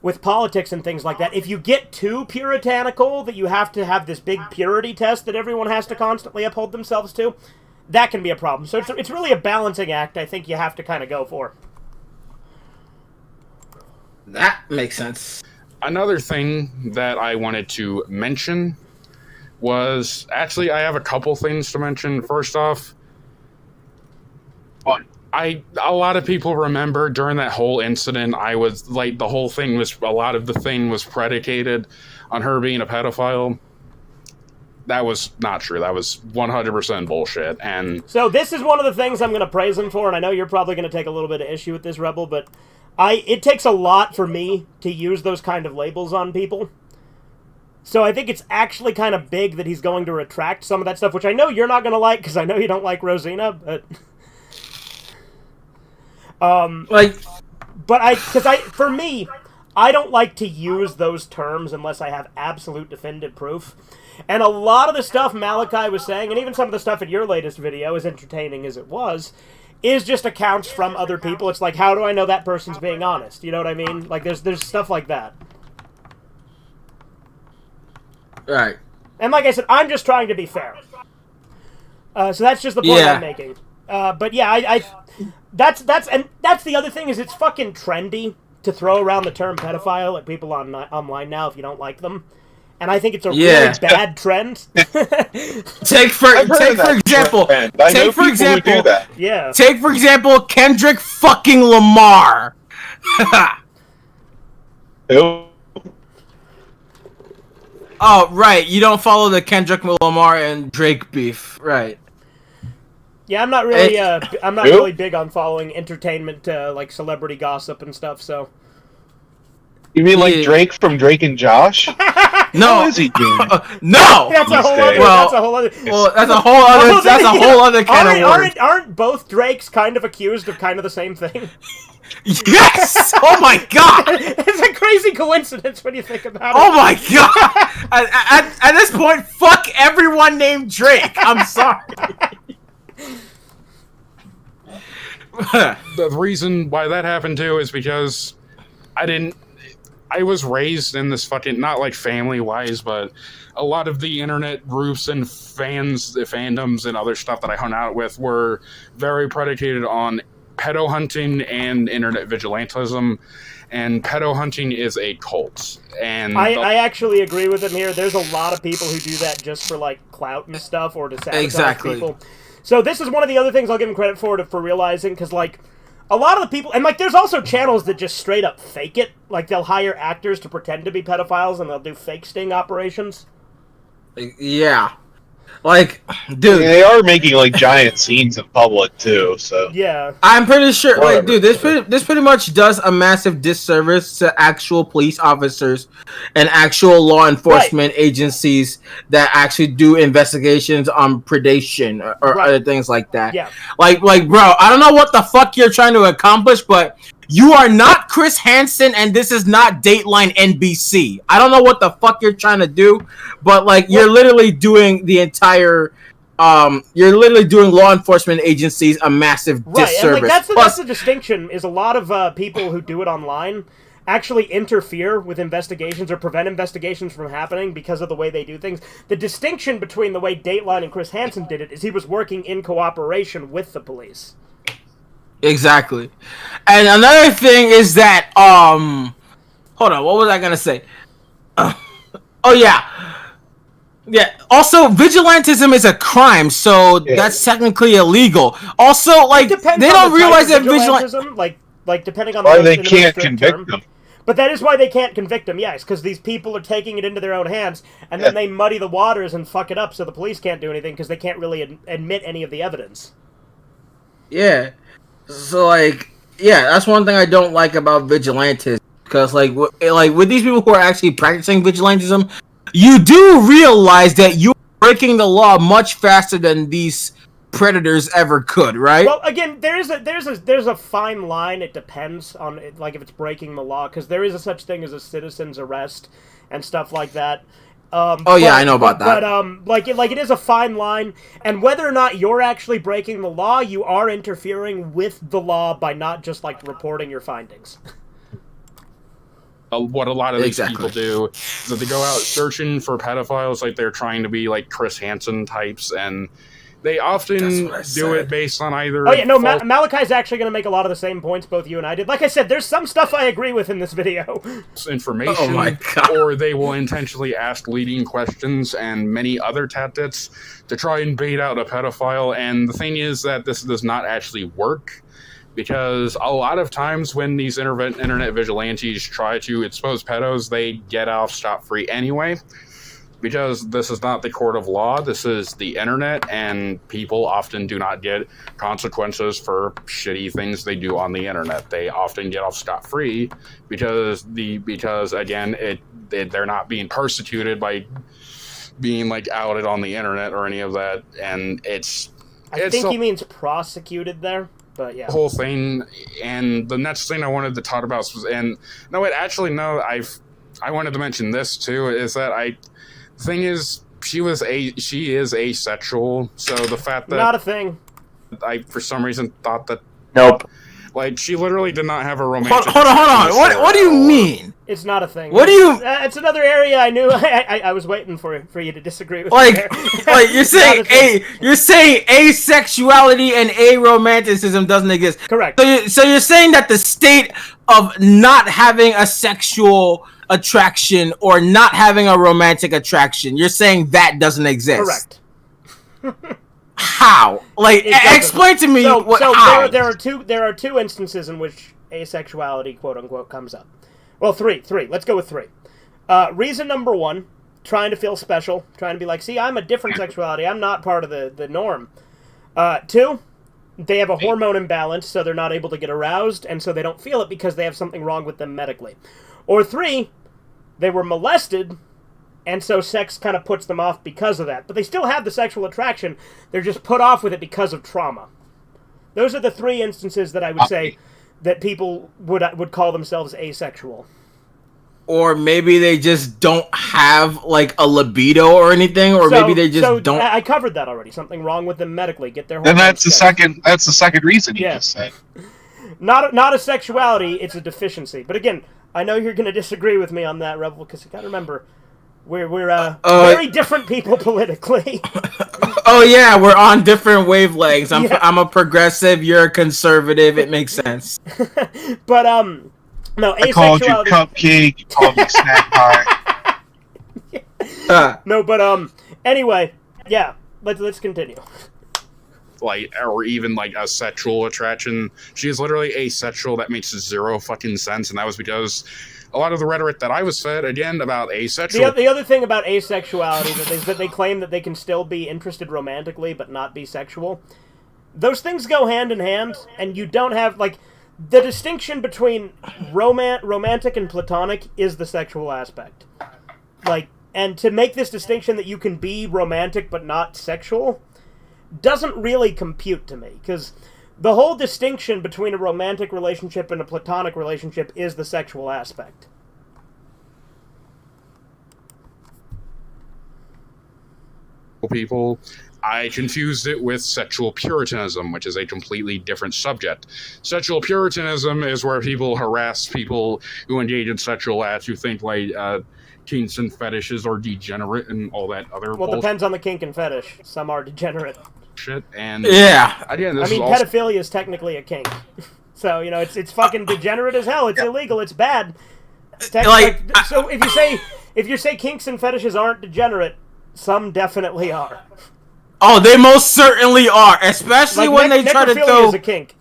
with politics and things like that, if you get too puritanical that you have to have this big purity test that everyone has to constantly uphold themselves to, that can be a problem. So it's really a balancing act I think you have to kind of go for. That makes sense. Another thing that I wanted to mention was... Actually, I have a couple things to mention. First off, a lot of people remember during that whole incident, I was like, a lot of the thing was predicated on her being a pedophile. That was not true. That was 100% bullshit. And so this is one of the things I'm going to praise him for, and I know you're probably going to take a little bit of issue with this, Rebel, but it takes a lot for me to use those kind of labels on people. So I think it's actually kind of big that he's going to retract some of that stuff, which I know you're not going to like, because I know you don't like Rosina, but... for me, I don't like to use those terms unless I have absolute definitive proof. And a lot of the stuff Malachi was saying, and even some of the stuff in your latest video, as entertaining as it was, is just accounts from other people. It's like, how do I know that person's being honest? You know what I mean? Like, there's stuff like that. Right. And like I said, I'm just trying to be fair. So that's just the point I'm making. But yeah, that's the other thing is it's fucking trendy to throw around the term pedophile at people online now if you don't like them. And I think it's a really bad trend. Take for example, yeah. Take for example Kendrick fucking Lamar. Who? Oh, right. You don't follow the Kendrick Lamar and Drake beef, right? Yeah, I'm not really. I'm not Who? really big on following entertainment, like celebrity gossip and stuff. So. You mean like Yeah. Drake from Drake and Josh? No, How is he doing? no. That's a whole These other. days. That's a whole other. Well, that's a whole other. That's a whole other can of worms. Aren't both Drakes kind of accused of kind of the same thing? Yes! Oh my god! It's a crazy coincidence when you think about it. Oh my god! At this point, fuck everyone named Drake. I'm sorry. The reason why that happened too is because I was raised in this fucking, not like family-wise, but a lot of the internet groups and fandoms and other stuff that I hung out with were very predicated on pedo hunting and internet vigilantism, and pedo hunting is a cult. And I actually agree with him here. There's a lot of people who do that just for like clout and stuff, or to sabotage people. So this is one of the other things I'll give him credit for realizing, because like a lot of the people, and like there's also channels that just straight up fake it. Like they'll hire actors to pretend to be pedophiles and they'll do fake sting operations. Yeah. Like, dude, They are making like giant scenes in public too. So Yeah. I'm pretty sure. Like, Whatever. dude, this pretty much does a massive disservice to actual police officers and actual law enforcement agencies that actually do investigations on predation or Right. other things like that. Yeah. Like, bro, I don't know what the fuck you're trying to accomplish, but you are not Chris Hansen, and this is not Dateline NBC. I don't know what the fuck you're trying to do, but like, you're literally doing the entire. You're literally doing law enforcement agencies a massive disservice. And like that's Plus, the distinction. Is a lot of people who do it online actually interfere with investigations or prevent investigations from happening because of the way they do things. The distinction between the way Dateline and Chris Hansen did it is he was working in cooperation with the police. exactly. And another thing is that hold on, what was I gonna say? Oh yeah. Yeah. Also, vigilantism is a crime, so that's technically illegal. Also, like, they Depends don't on the realize type that of vigilantism. like depending on why the they in a can't strict convict term. them. But that is why they can't convict them, yes, because these people are taking it into their own hands, and then they muddy the waters and fuck it up so the police can't do anything because they can't really admit any of the evidence. Yeah. So, like, yeah, that's one thing I don't like about vigilantism. Because, like, with these people who are actually practicing vigilantism, you do realize that you're breaking the law much faster than these predators ever could, right? Well, again, there's a fine line. It depends on like if it's breaking the law, because there is a such thing as a citizen's arrest and stuff like that. Yeah, I know about that. But like it is a fine line, and whether or not you're actually breaking the law, you are interfering with the law by not just like reporting your findings. What a lot of these people do is that they go out searching for pedophiles like they're trying to be like Chris Hansen types, and they often do it based on either... Oh yeah, no, Malachi's actually going to make a lot of the same points both you and I did. Like I said, there's some stuff I agree with in this video. Information, oh my God. Or they will intentionally ask leading questions and many other tactics to try and bait out a pedophile, and the thing is that this does not actually work. Because a lot of times when these internet vigilantes try to expose pedos, they get off scot-free anyway. Because this is not the court of law, this is the internet, and people often do not get consequences for shitty things they do on the internet. They often get off scot-free because again, they're not being persecuted by being like outed on the internet or any of that, and I think he means prosecuted there. But yeah, the whole thing. And the next thing I wanted to talk about was, I wanted to mention this too, is that thing is, she is asexual, so the fact that not a thing. I for some reason thought that Nope. like she literally did not have a romantic... Hold on. What do you mean? It's not a thing. What do you... It's another area I knew. I was waiting for you to disagree with me Like, there. like you're saying asexuality and aromanticism doesn't exist. Correct. So you're saying that the state of not having a sexual attraction or not having a romantic attraction, you're saying that doesn't exist. Correct. How? Like, explain to me how. There are two instances in which asexuality, quote unquote, comes up. Well, three. Let's go with three. Reason number one trying to feel special, trying to be like, see, I'm a different sexuality. I'm not part of the norm. 2, they have a hormone imbalance, so they're not able to get aroused, and so they don't feel it because they have something wrong with them medically. Or 3, they were molested, and so sex kind of puts them off because of that. But they still have the sexual attraction. They're just put off with it because of trauma. Those are the 3 instances that I would say that people would call themselves asexual. Or maybe they just don't have, like, a libido or anything, or maybe they just don't... I covered that already. Something wrong with them medically. Get their And that's the second reason you just said. Not a sexuality, it's a deficiency. But again, I know you're going to disagree with me on that, Rebel, because you got to remember, we're very different people politically. Oh yeah, we're on different wavelengths. I'm a progressive, you're a conservative. It makes sense. But no, asexuality. I called you cupcake. You called me snack pie. No, but anyway, yeah. Let's continue. Like, or even like a sexual attraction. She is literally asexual. That makes 0 fucking sense, and that was because a lot of the rhetoric that I was fed, again, about asexual... The other thing about asexuality is that they claim that they can still be interested romantically but not be sexual. Those things go hand in hand, and you don't have, like... The distinction between romantic and platonic is the sexual aspect. Like, and to make this distinction that you can be romantic but not sexual doesn't really compute to me, because... The whole distinction between a romantic relationship and a platonic relationship is the sexual aspect. People, I confused it with sexual puritanism, which is a completely different subject. Sexual puritanism is where people harass people who engage in sexual acts who think like kinks and fetishes are degenerate and all that other Well, it depends on the kink and fetish. Some are degenerate. Shit, and yeah, again, pedophilia is technically a kink, so it's fucking degenerate as hell. It's illegal. It's bad. So if you say kinks and fetishes aren't degenerate, some definitely are. Oh, they most certainly are, especially when they try to throw. Is a kink.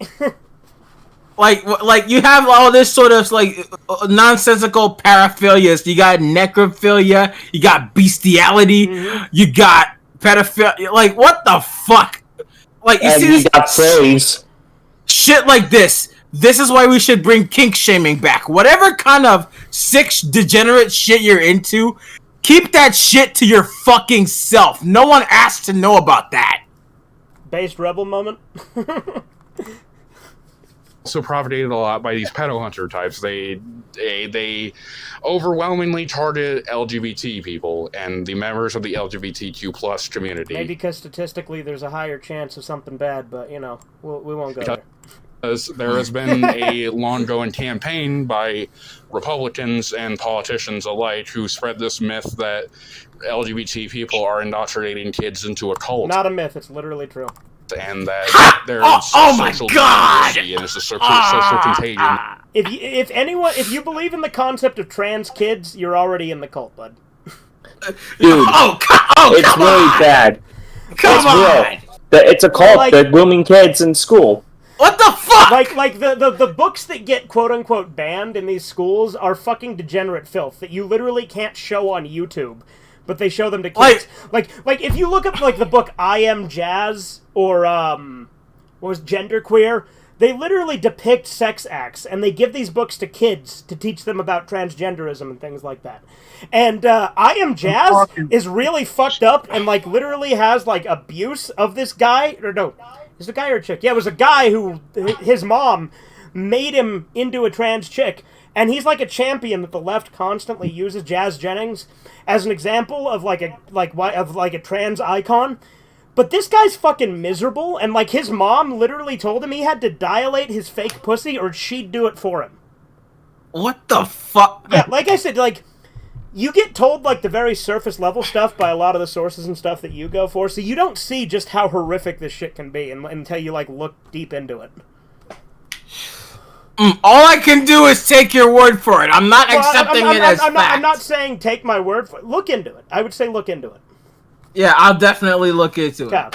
like you have all this sort of like nonsensical paraphilias. You got necrophilia. You got bestiality. Mm-hmm. You got pedophilia. Like, what the fuck? Like, you see this praise. Shit like this. This is why we should bring kink shaming back. Whatever kind of sick, degenerate shit you're into, keep that shit to your fucking self. No one asked to know about that. Based rebel moment. Also propagated a lot by these pedo hunter types. They overwhelmingly target LGBT people and the members of the LGBTQ plus community. Maybe because statistically there's a higher chance of something bad, but we won't go there. Because there has been a long-going campaign by Republicans and politicians alike who spread this myth that LGBT people are indoctrinating kids into a cult. Not a myth, it's literally true. And that there's social contagion, and it's a social contagion. If you believe in the concept of trans kids, you're already in the cult, bud. Dude, it's really bad. Come on! It's a cult. They're grooming kids in school. What the fuck? Like the books that get quote unquote banned in these schools are fucking degenerate filth that you literally can't show on YouTube, but they show them to kids. Like if you look up like the book I Am Jazz or what was Genderqueer, they literally depict sex acts and they give these books to kids to teach them about transgenderism and things like that. And I Am Jazz is really fucked up and like literally has like abuse of this guy or no. Is it a guy or a chick? Yeah, it was a guy who, his mom made him into a trans chick, and he's like a champion that the left constantly uses Jazz Jennings as an example of like a trans icon. But this guy's fucking miserable, and like his mom literally told him he had to dilate his fake pussy or she'd do it for him. What the fuck? Yeah, like I said, like, you get told, like, the very surface-level stuff by a lot of the sources and stuff that you go for, so you don't see just how horrific this shit can be until you, like, look deep into it. All I can do is take your word for it. I'm not accepting it as fact. I'm not saying take my word for it. Look into it. I would say look into it. Yeah, I'll definitely look into it. Yeah.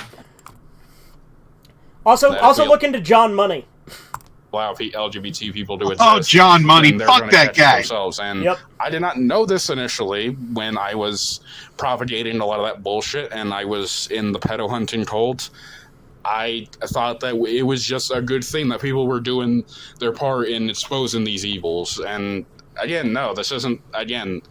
Also look into John Money. allow LGBT people to exist. Oh, John Money, and they're fuck gonna that catch guy. Themselves. And Yep. I did not know this initially when I was propagating a lot of that bullshit, and I was in the pedo hunting cult. I thought that it was just a good thing that people were doing their part in exposing these evils. And again, no, this isn't, again,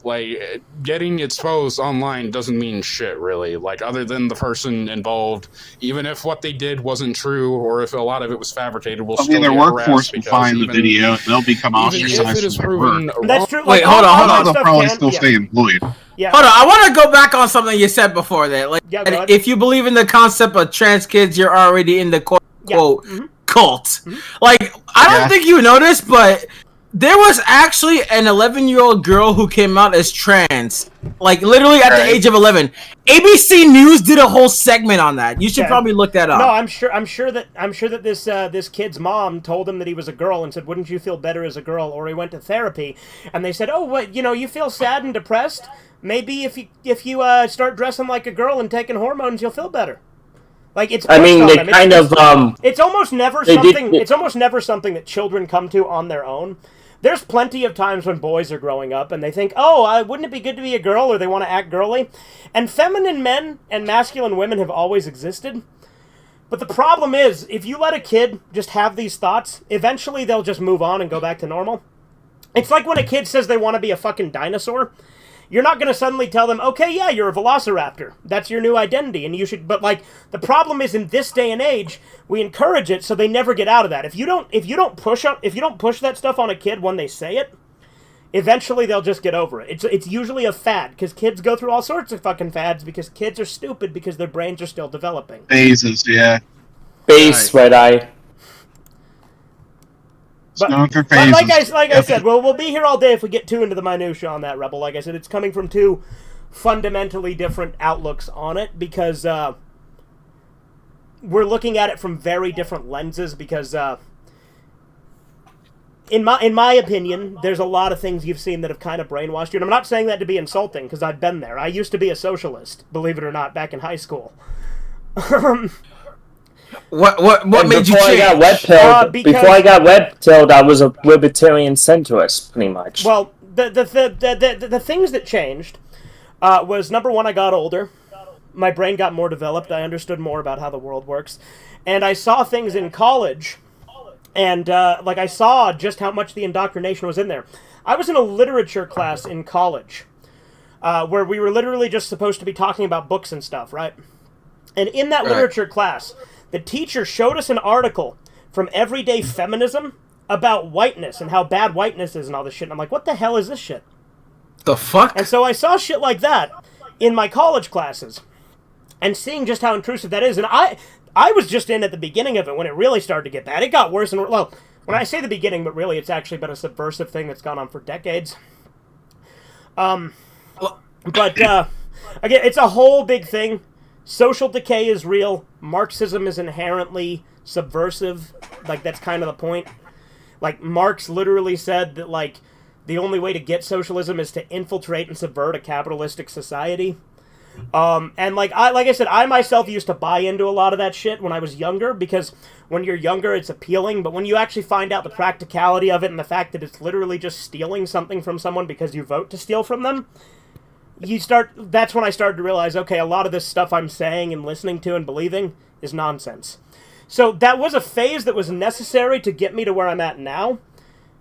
like, getting exposed online doesn't mean shit, really. Like, other than the person involved, even if what they did wasn't true, or if a lot of it was fabricated, we'll still their get workforce harassed will because find the even- video and they'll become even if ostracized it is from their work. proven That's wrong- true. Wait, Like, hold on, hold on. They'll stuff probably can- still yeah. stay employed. Yeah. Hold on, I want to go back on something you said before that. Like, Yeah, go ahead. if you believe in the concept of trans kids, you're already in the quote unquote cult. Like, I don't Yeah. think you noticed, but there was actually an 11-year-old girl who came out as trans, like literally at the Right. age of 11. ABC News did a whole segment on that. You should Okay. probably look that up. No, I'm sure that this kid's mom told him that he was a girl and said, "Wouldn't you feel better as a girl?" Or he went to therapy, and they said, "Oh, what, you feel sad and depressed? Maybe if you start dressing like a girl and taking hormones, you'll feel better." Like, it's. I mean, pushed they on them. kind of It's almost never they did- something. It's almost never something that children come to on their own. There's plenty of times when boys are growing up and they think, "Oh, wouldn't it be good to be a girl?" Or they want to act girly. And feminine men and masculine women have always existed. But the problem is, if you let a kid just have these thoughts, eventually they'll just move on and go back to normal. It's like when a kid says they want to be a fucking dinosaur. You're not going to suddenly tell them, "Okay, yeah, you're a velociraptor. That's your new identity, and you should." But like, the problem is, in this day and age, we encourage it, so they never get out of that. If you don't push that stuff on a kid when they say it, eventually they'll just get over it. It's usually a fad, because kids go through all sorts of fucking fads because kids are stupid because their brains are still developing. Phases, yeah. base red eye. But, Known for but phases. like I said, we'll be here all day if we get too into the minutia on that, Rebel. Like I said, it's coming from two fundamentally different outlooks on it because we're looking at it from very different lenses. Because in my opinion, there's a lot of things you've seen that have kind of brainwashed you, and I'm not saying that to be insulting because I've been there. I used to be a socialist, believe it or not, back in high school. What made you Before I change? got web pilled, because- before I got web pilled, I was a libertarian centrist, pretty much. Well, the things that changed was, number one, I got older. My brain got more developed. I understood more about how the world works. And I saw things in college, and I saw just how much the indoctrination was in there. I was in a literature class in college where we were literally just supposed to be talking about books and stuff, right? And in that literature class, the teacher showed us an article from Everyday Feminism about whiteness and how bad whiteness is and all this shit. And I'm like, what the hell is this shit? The fuck? And so I saw shit like that in my college classes and seeing just how intrusive that is. And I was just in at the beginning of it when it really started to get bad. It got worse and worse. Well, when I say the beginning, but really it's actually been a subversive thing that's gone on for decades. But again, it's a whole big thing. Social decay is real. Marxism is inherently subversive. Like, that's kind of the point. Like, Marx literally said that, like, the only way to get socialism is to infiltrate and subvert a capitalistic society. And like I said, I myself used to buy into a lot of that shit when I was younger, because when you're younger, it's appealing, but when you actually find out the practicality of it and the fact that it's literally just stealing something from someone because you vote to steal from them, that's when I started to realize, okay, a lot of this stuff I'm saying and listening to and believing is nonsense. So that was a phase that was necessary to get me to where I'm at now,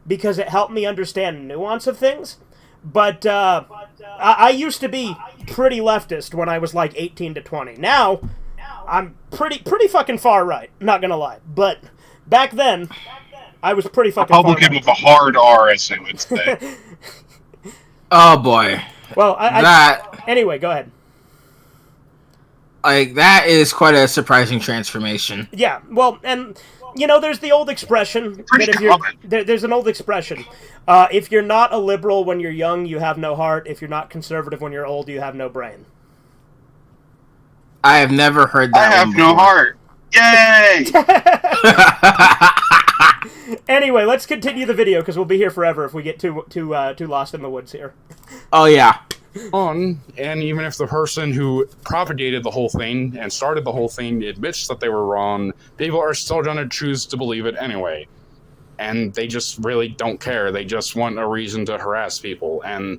because it helped me understand nuance of things. But I used to be pretty leftist when I was like 18 to 20. Now, I'm pretty fucking far right, not gonna lie. But back then, I was pretty fucking far Republican right. with a hard R, as they would say. Oh boy. Well, anyway, go ahead. Like, that is quite a surprising transformation. Yeah, well, and there's the old expression Pretty that common. there's an old expression. If you're not a liberal when you're young, you have no heart. If you're not conservative when you're old, you have no brain. I have never heard I that. have one no before. heart. Yay! Anyway, let's continue the video because we'll be here forever if we get too lost in the woods here. Oh yeah. And even if the person who propagated the whole thing and started the whole thing admits that they were wrong, people are still going to choose to believe it anyway. and they just really don't care. They just want a reason to harass people, and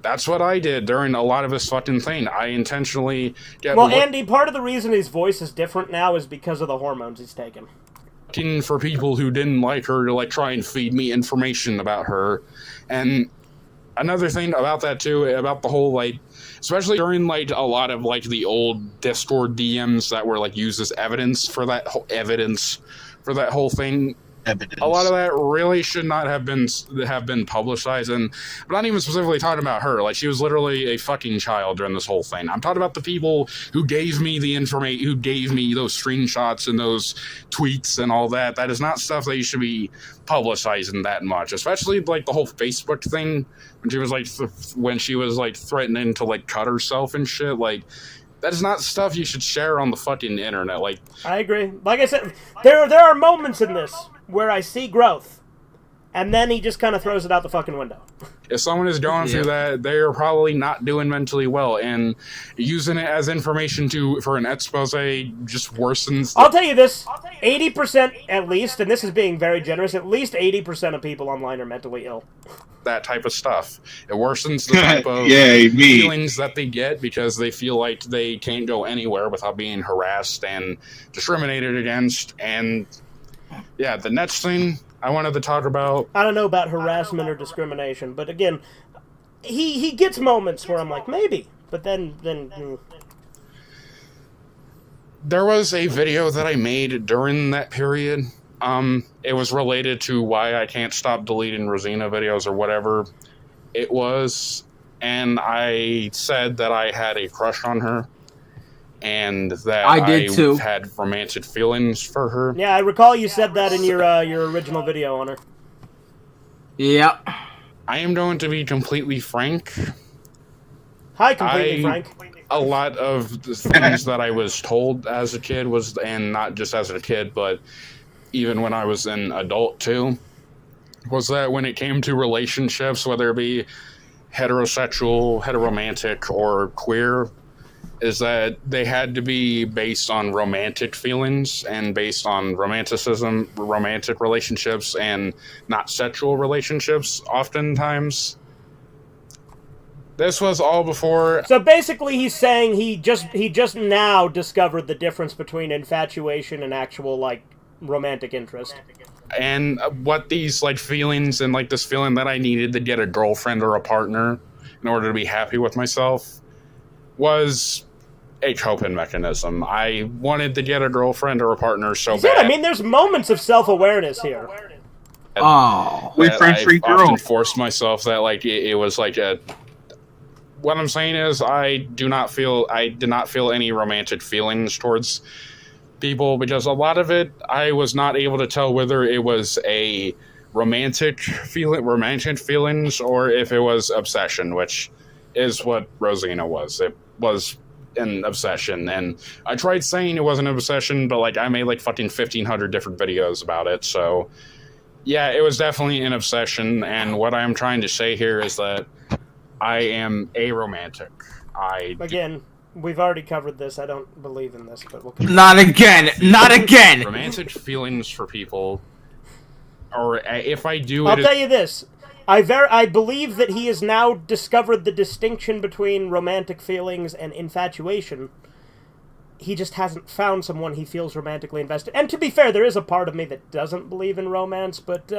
that's what I did during a lot of this fucking thing. I intentionally Andy, part of the reason his voice is different now is because of the hormones he's taken. For people who didn't like her to like try and feed me information about her. And another thing about that too, about the whole like, especially during like a lot of like the old Discord DMs that were like used as evidence for that whole thing. A lot of that really should not have been publicized, and I'm not even specifically talking about her. Like, she was literally a fucking child during this whole thing. I'm talking about the people who gave me the information, who gave me those screenshots and those tweets and all that. That is not stuff that you should be publicizing that much, especially like the whole Facebook thing when she was like threatening to like cut herself and shit. Like, that is not stuff you should share on the fucking internet. Like, I agree. Like I said, there are moments in this where I see growth, and then he just kind of throws it out the fucking window. If someone is going through that, they are probably not doing mentally well, and using it as information for an expose just worsens. I'll tell you this: 80% at least, and this is being very generous. At least 80% of people online are mentally ill. That type of stuff. It worsens the type of feelings that they get because they feel like they can't go anywhere without being harassed and discriminated against. And yeah, the next thing I wanted to talk about... I don't know about harassment or discrimination, but again, he gets moments where I'm like, maybe. But then... There was a video that I made during that period. It was related to why I can't stop deleting Rosina videos or whatever it was. And I said that I had a crush on her. And that I had romantic feelings for her. Yeah, I recall you said that in your original video on her. Yeah. I am going to be completely frank. Hi, completely frank. A lot of the things that I was told as a kid and not just as a kid, but even when I was an adult too, was that when it came to relationships, whether it be heterosexual, heteromantic, or queer, is that they had to be based on romantic feelings and based on romanticism, romantic relationships, and not sexual relationships oftentimes. This was all before... So basically he's saying he just now discovered the difference between infatuation and actual, like, romantic interest. And what these, like, feelings and, like, this feeling that I needed to get a girlfriend or a partner in order to be happy with myself was a coping mechanism. I wanted to get a girlfriend or a partner so bad. I mean, there's moments of self-awareness here. I often forced myself that, like, it was like a... What I'm saying is I did not feel any romantic feelings towards people because a lot of it, I was not able to tell whether it was a romantic feelings or if it was obsession, which is what Rosina was. It was an obsession, and I tried saying it wasn't an obsession, but like I made like fucking 1,500 different videos about it, so yeah, it was definitely an obsession, and what I'm trying to say here is that I am aromantic. Again, we've already covered this. I don't believe in this, but we'll continue. Not again! Not again! Romantic feelings for people, or if I do I'll tell you this. I believe that he has now discovered the distinction between romantic feelings and infatuation. He just hasn't found someone he feels romantically invested. And to be fair, there is a part of me that doesn't believe in romance, but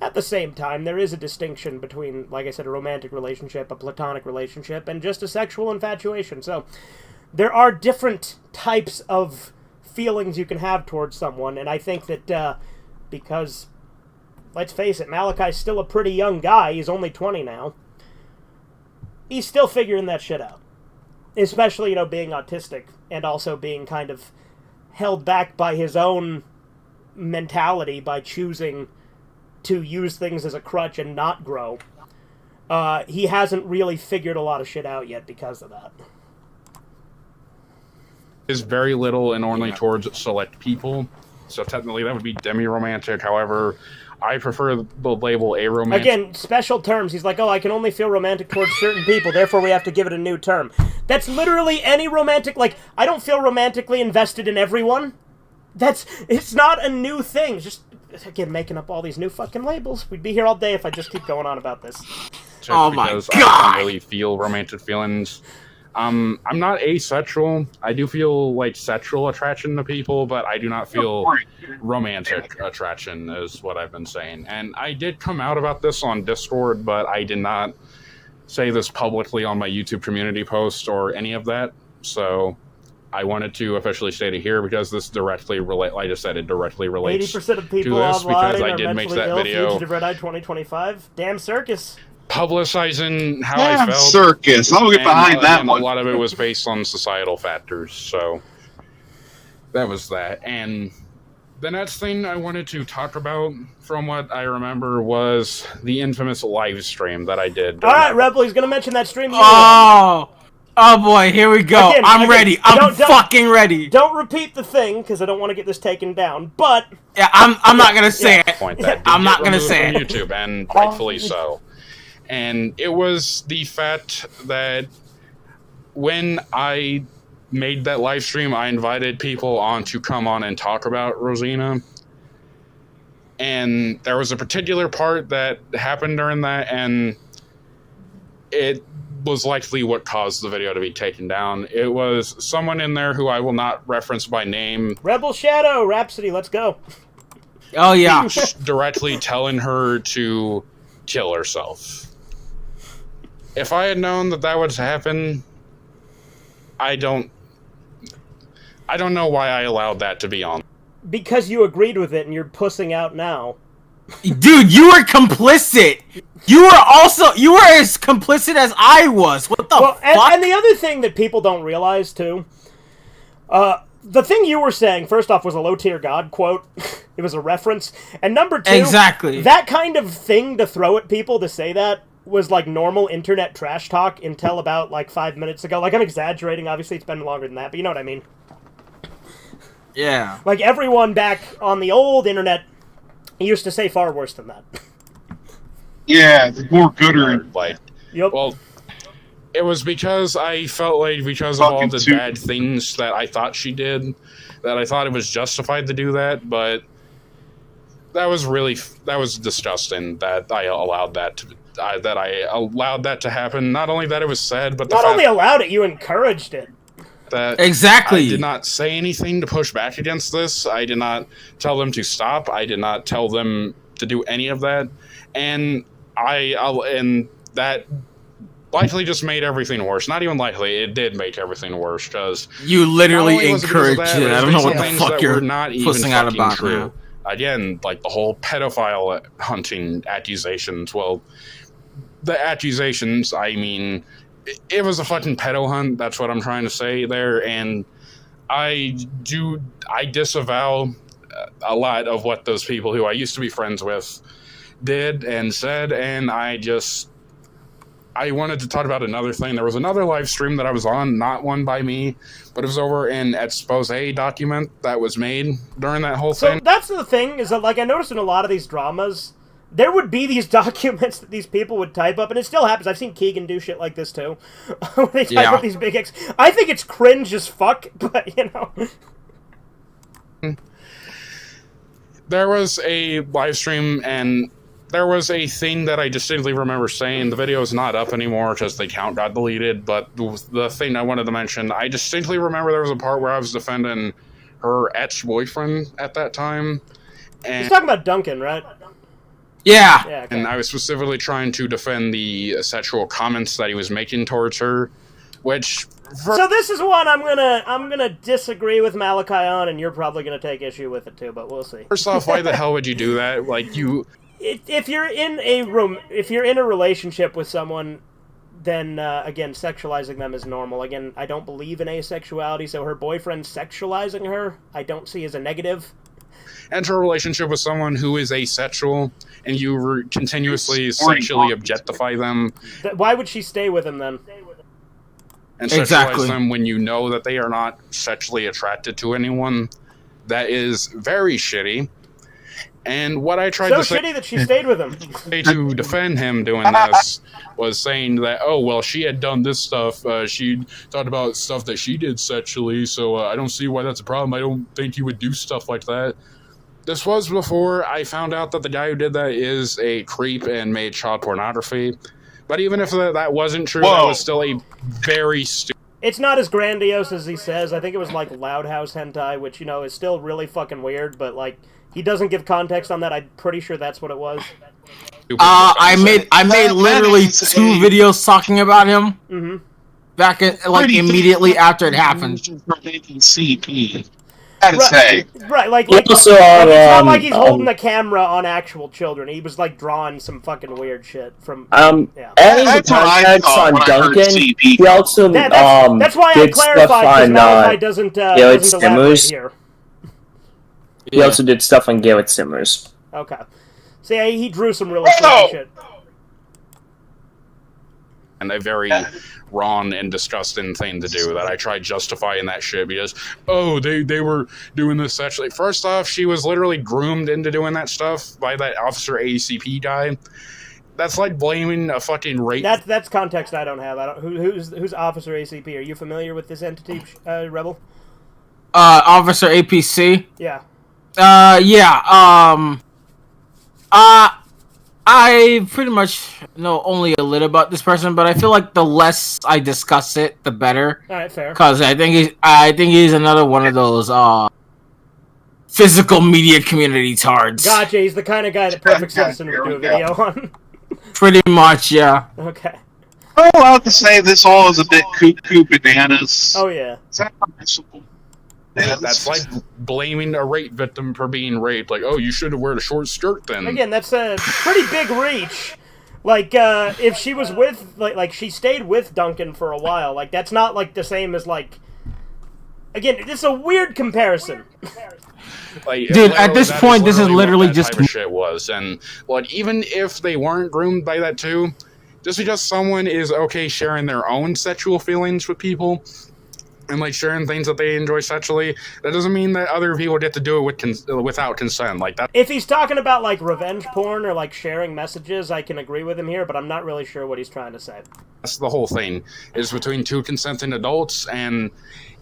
at the same time, there is a distinction between, like I said, a romantic relationship, a platonic relationship, and just a sexual infatuation. So there are different types of feelings you can have towards someone, and I think that because... Let's face it, Malachi's still a pretty young guy. He's only 20 now. He's still figuring that shit out. Especially, being autistic and also being kind of held back by his own mentality by choosing to use things as a crutch and not grow. He hasn't really figured a lot of shit out yet because of that. Is very little and only towards select people. So technically that would be demi-romantic. However, I prefer the label aromantic. Again, special terms. He's like, I can only feel romantic towards certain people, therefore we have to give it a new term. That's literally any romantic... Like, I don't feel romantically invested in everyone. It's not a new thing. Just again, making up all these new fucking labels. We'd be here all day if I just keep going on about this. Just Oh my because God. I don't really feel romantic feelings. I'm not asexual. I do feel like sexual attraction to people, but I do not feel romantic attraction, is what I've been saying. And I did come out about this on Discord, but I did not say this publicly on my YouTube community post or any of that. So I wanted to officially state it here because this directly relates. Like I just said, it directly relates 80% of people to this online because I are did make mentally that ill. video Fugitive Red Eye 2025. Damn circus. publicizing how Damn I felt. circus. I'll get And, behind that again, one. A lot of it was based on societal factors, so that was that. And the next thing I wanted to talk about, from what I remember, was the infamous live stream that I did. All right, Rebel, he's going to mention that stream. Oh boy, here we go. Again, I'm ready. I'm don't- fucking ready. Don't repeat the thing, because I don't want to get this taken down, but... Yeah, I'm not gonna say it. Point that did I'm not get gonna removed say from it. YouTube, and rightfully so. And it was the fact that when I made that live stream, I invited people on to come on and talk about Rosina. And there was a particular part that happened during that, and it was likely what caused the video to be taken down. It was someone in there who I will not reference by name, Rebel Shadow, Rhapsody, let's go. Oh yeah. directly telling her to kill herself. If I had known that that would happen, I don't know why I allowed that to be on. Because you agreed with it and you're pussing out now. Dude, you were complicit. You were as complicit as I was. What the fuck? And the other thing that people don't realize, too, the thing you were saying, first off, was a low-tier god quote. It was a reference. And number two, Exactly. that kind of thing to throw at people to say that was like normal internet trash talk until about like 5 minutes ago. Like, I'm exaggerating, obviously it's been longer than that, but you know what I mean. Yeah. Like, everyone back on the old internet used to say far worse than that. Yeah, it's more gooder. Like, Yep. well, it was because I felt like because of all Fucking the too- bad things that I thought she did, that I thought it was justified to do that, but that was disgusting that I allowed that to happen. Not only that it was sad, but the Not fact only allowed it, you encouraged it. that Exactly. I did not say anything to push back against this. I did not tell them to stop. I did not tell them to do any of that, and and that likely just made everything worse. Not even likely, it did make everything worse because You literally not only was because of encouraged that, it. but I it don't know was what the things fuck that you're were not even pussing out fucking about true. now. Again, like the whole pedophile hunting accusations. Well, the accusations, I mean, it was a fucking pedo hunt. That's what I'm trying to say there. And I disavow a lot of what those people who I used to be friends with did and said. And I wanted to talk about another thing. There was another live stream that I was on, not one by me, but it was over an expose document that was made during that whole So thing. that's the thing, is that, like, I noticed in a lot of these dramas, there would be these documents that these people would type up, and it still happens. I've seen Keegan do shit like this, too. Where they type up these big I think it's cringe as fuck, but, you know. There was a live stream, and there was a thing that I distinctly remember saying. The video is not up anymore because the account got deleted, but the thing I wanted to mention, I distinctly remember there was a part where I was defending her ex-boyfriend at that time. And He's talking about Duncan, right? Yeah. Yeah, okay. And I was specifically trying to defend the sexual comments that he was making towards her, which... So this is one I'm gonna disagree with Malachi on, and you're probably gonna take issue with it too, but we'll see. First off, why the hell would you do that? Like, If you're in a relationship with someone, then again, sexualizing them is normal. Again, I don't believe in asexuality, so her boyfriend sexualizing her, I don't see as a negative. enter a relationship with someone who is asexual, and you continuously sexually objectify them Why would she stay with him then? and sexualize Exactly. them when you know that they are not sexually attracted to anyone, that is very shitty. And what I tried So to say shitty that she stayed with him. to defend him doing this was saying that, oh, well, she had done this stuff. She talked about stuff that she did sexually, so I don't see why that's a problem. I don't think you would do stuff like that. This was before I found out that the guy who did that is a creep and made child pornography. But even if that wasn't true, that was still a very stupid. It's not as grandiose as he says. I think it was like Loud House hentai, which, you know, is still really fucking weird, but like, he doesn't give context on that. I'm pretty sure that's what it was. I made literally 2 videos talking about him. Mm-hmm. Back at, like, immediately after it happened. CP. Gotta say. Right, like Also, it's not like he's holding the camera on actual children. He was like drawing some fucking weird shit from. Yeah. As context on Duncan, he also that's why I did clarified stuff because on Malachi doesn't elaborate Simmers. here. He also did stuff on Garrett Simmers. Okay. So yeah, he drew some really freaky shit. And a very wrong and disgusting thing to do that I tried justifying that shit because, oh, they were doing this sexually. First off, she was literally groomed into doing that stuff by that Officer ACP guy. That's like blaming a fucking rape. That's context I don't have. Who's Officer ACP? Are you familiar with this entity, Rebel? Officer APC? Yeah. Yeah. I pretty much know only a little about this person, but I feel like the less I discuss it, the better. All right, fair. Because I think he's another one of those physical media community tards. Gotcha. He's the kind of guy that Perfect Citizen would do a video on. Pretty much, yeah. Okay. I'm allowed to say this all is a bit cuckoo bananas. Oh yeah. Is that permissible? That's like blaming a rape victim for being raped. Like, oh, you should have worn a short skirt then. Again, that's a pretty big reach. Like, if she was with, like she stayed with Duncan for a while, like, that's not, like, the same as, like... Again, it's a weird comparison. Like, dude, at this point, this is literally just... type of shit was. And, like, even if they weren't groomed by that too, just because someone is okay sharing their own sexual feelings with people... and like sharing things that they enjoy sexually, that doesn't mean that other people get to do it without consent. Like that. If he's talking about like revenge porn or like sharing messages, I can agree with him here, but I'm not really sure what he's trying to say. That's the whole thing. Is between 2 consenting adults, and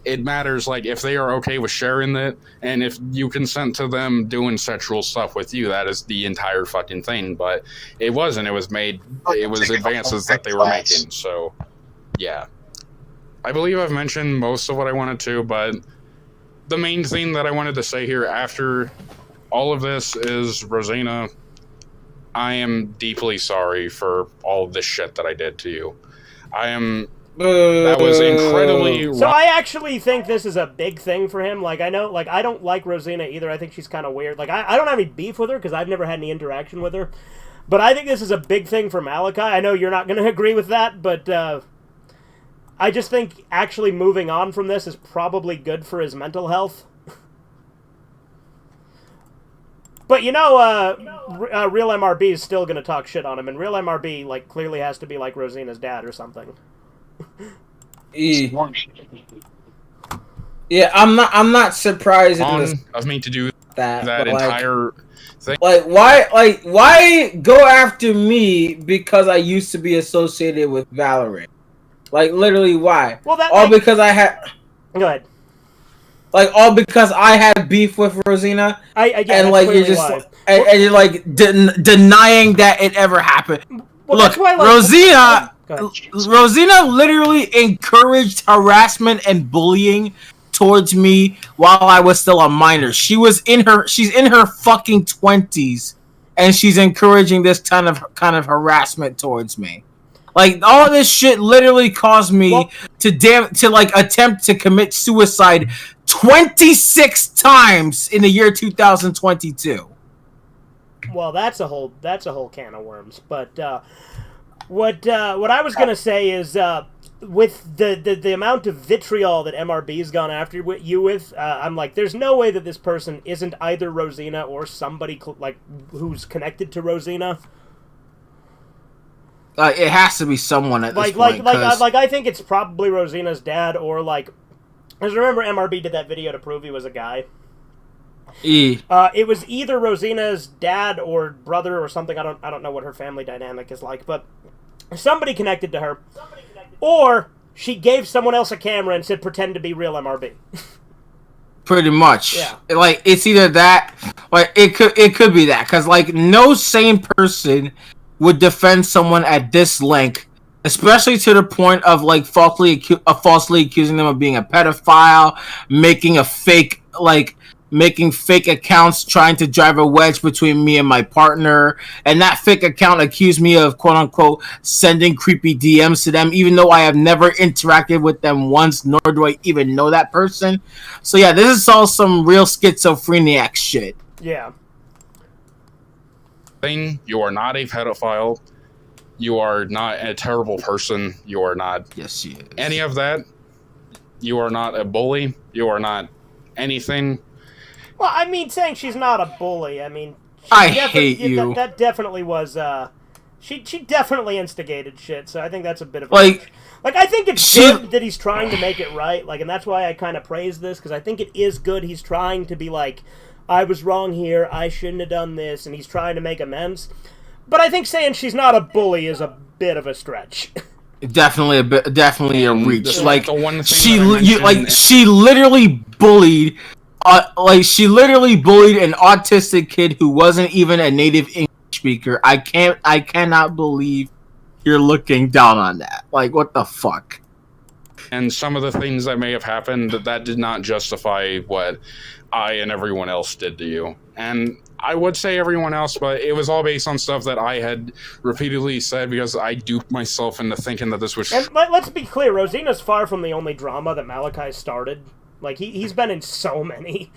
it matters like if they are okay with sharing it, and if you consent to them doing sexual stuff with you, that is the entire fucking thing. But it wasn't. It was made. It was advances that they were making. So, yeah. I believe I've mentioned most of what I wanted to, but the main thing that I wanted to say here after all of this is, Rosina, I am deeply sorry for all of this shit that I did to you. That was incredibly So I actually think this is a big thing for him. Like, I know, like, I don't like Rosina either. I think she's kind of weird. Like, I don't have any beef with her because I've never had any interaction with her. But I think this is a big thing for Malachi. I know you're not going to agree with that, but... I just think actually moving on from this is probably good for his mental health. But you know, Real MRB is still going to talk shit on him, and Real MRB like clearly has to be like Rosina's dad or something. Yeah, I'm not surprised of me to do that entire thing. Like why go after me because I used to be associated with Valorant? Like, literally, why? Well, because I had... Go ahead. Like, all because I had beef with Rosina? And, like, you're just... And you're, like, denying that it ever happened. Well, look, that's why, like, Rosina literally encouraged harassment and bullying towards me while I was still a minor. She's in her fucking 20s, and she's encouraging this kind of harassment towards me. Like, all this shit literally caused me to like attempt to commit suicide 26 times in the year 2022. Well, that's a whole can of worms. But what I was gonna say is with the amount of vitriol that MRB's gone after you with, I'm like, there's no way that this person isn't either Rosina or somebody like who's connected to Rosina. It has to be someone at this point. Like I think it's probably Rosina's dad, or like, because remember MRB did that video to prove he was a guy. It was either Rosina's dad or brother or something. I don't know what her family dynamic is like, but somebody connected to her, or she gave someone else a camera and said pretend to be real MRB. Pretty much. Yeah. Like, it's either that, like, it could be that. Because, like, no sane person would defend someone at this length, especially to the point of, like, falsely accusing them of being a pedophile, making fake accounts trying to drive a wedge between me and my partner, and that fake account accused me of quote unquote sending creepy DMs to them, even though I have never interacted with them once, nor do I even know that person. So yeah, this is all some real schizophreniac shit. Yeah. You are not a pedophile. You are not a terrible person. You are not any of that. You are not a bully. You are not anything. Well, I mean, saying she's not a bully, I mean... I hate you. That definitely was, She definitely instigated shit, so I think that's a bit of a... Like, I think it's good that he's trying to make it right, like, and that's why I kind of praise this, because I think it is good he's trying to be like, I was wrong here, I shouldn't have done this, and he's trying to make amends. But I think saying she's not a bully is a bit of a stretch. Definitely a reach. Like, she literally bullied... she literally bullied an autistic kid who wasn't even a native English speaker. I cannot believe you're looking down on that. Like, what the fuck? And some of the things that may have happened, that did not justify what I and everyone else did to you. And I would say everyone else, but it was all based on stuff that I had repeatedly said because I duped myself into thinking that this was... And let's be clear, Rosina's far from the only drama that Malachi started. Like, he's been in so many.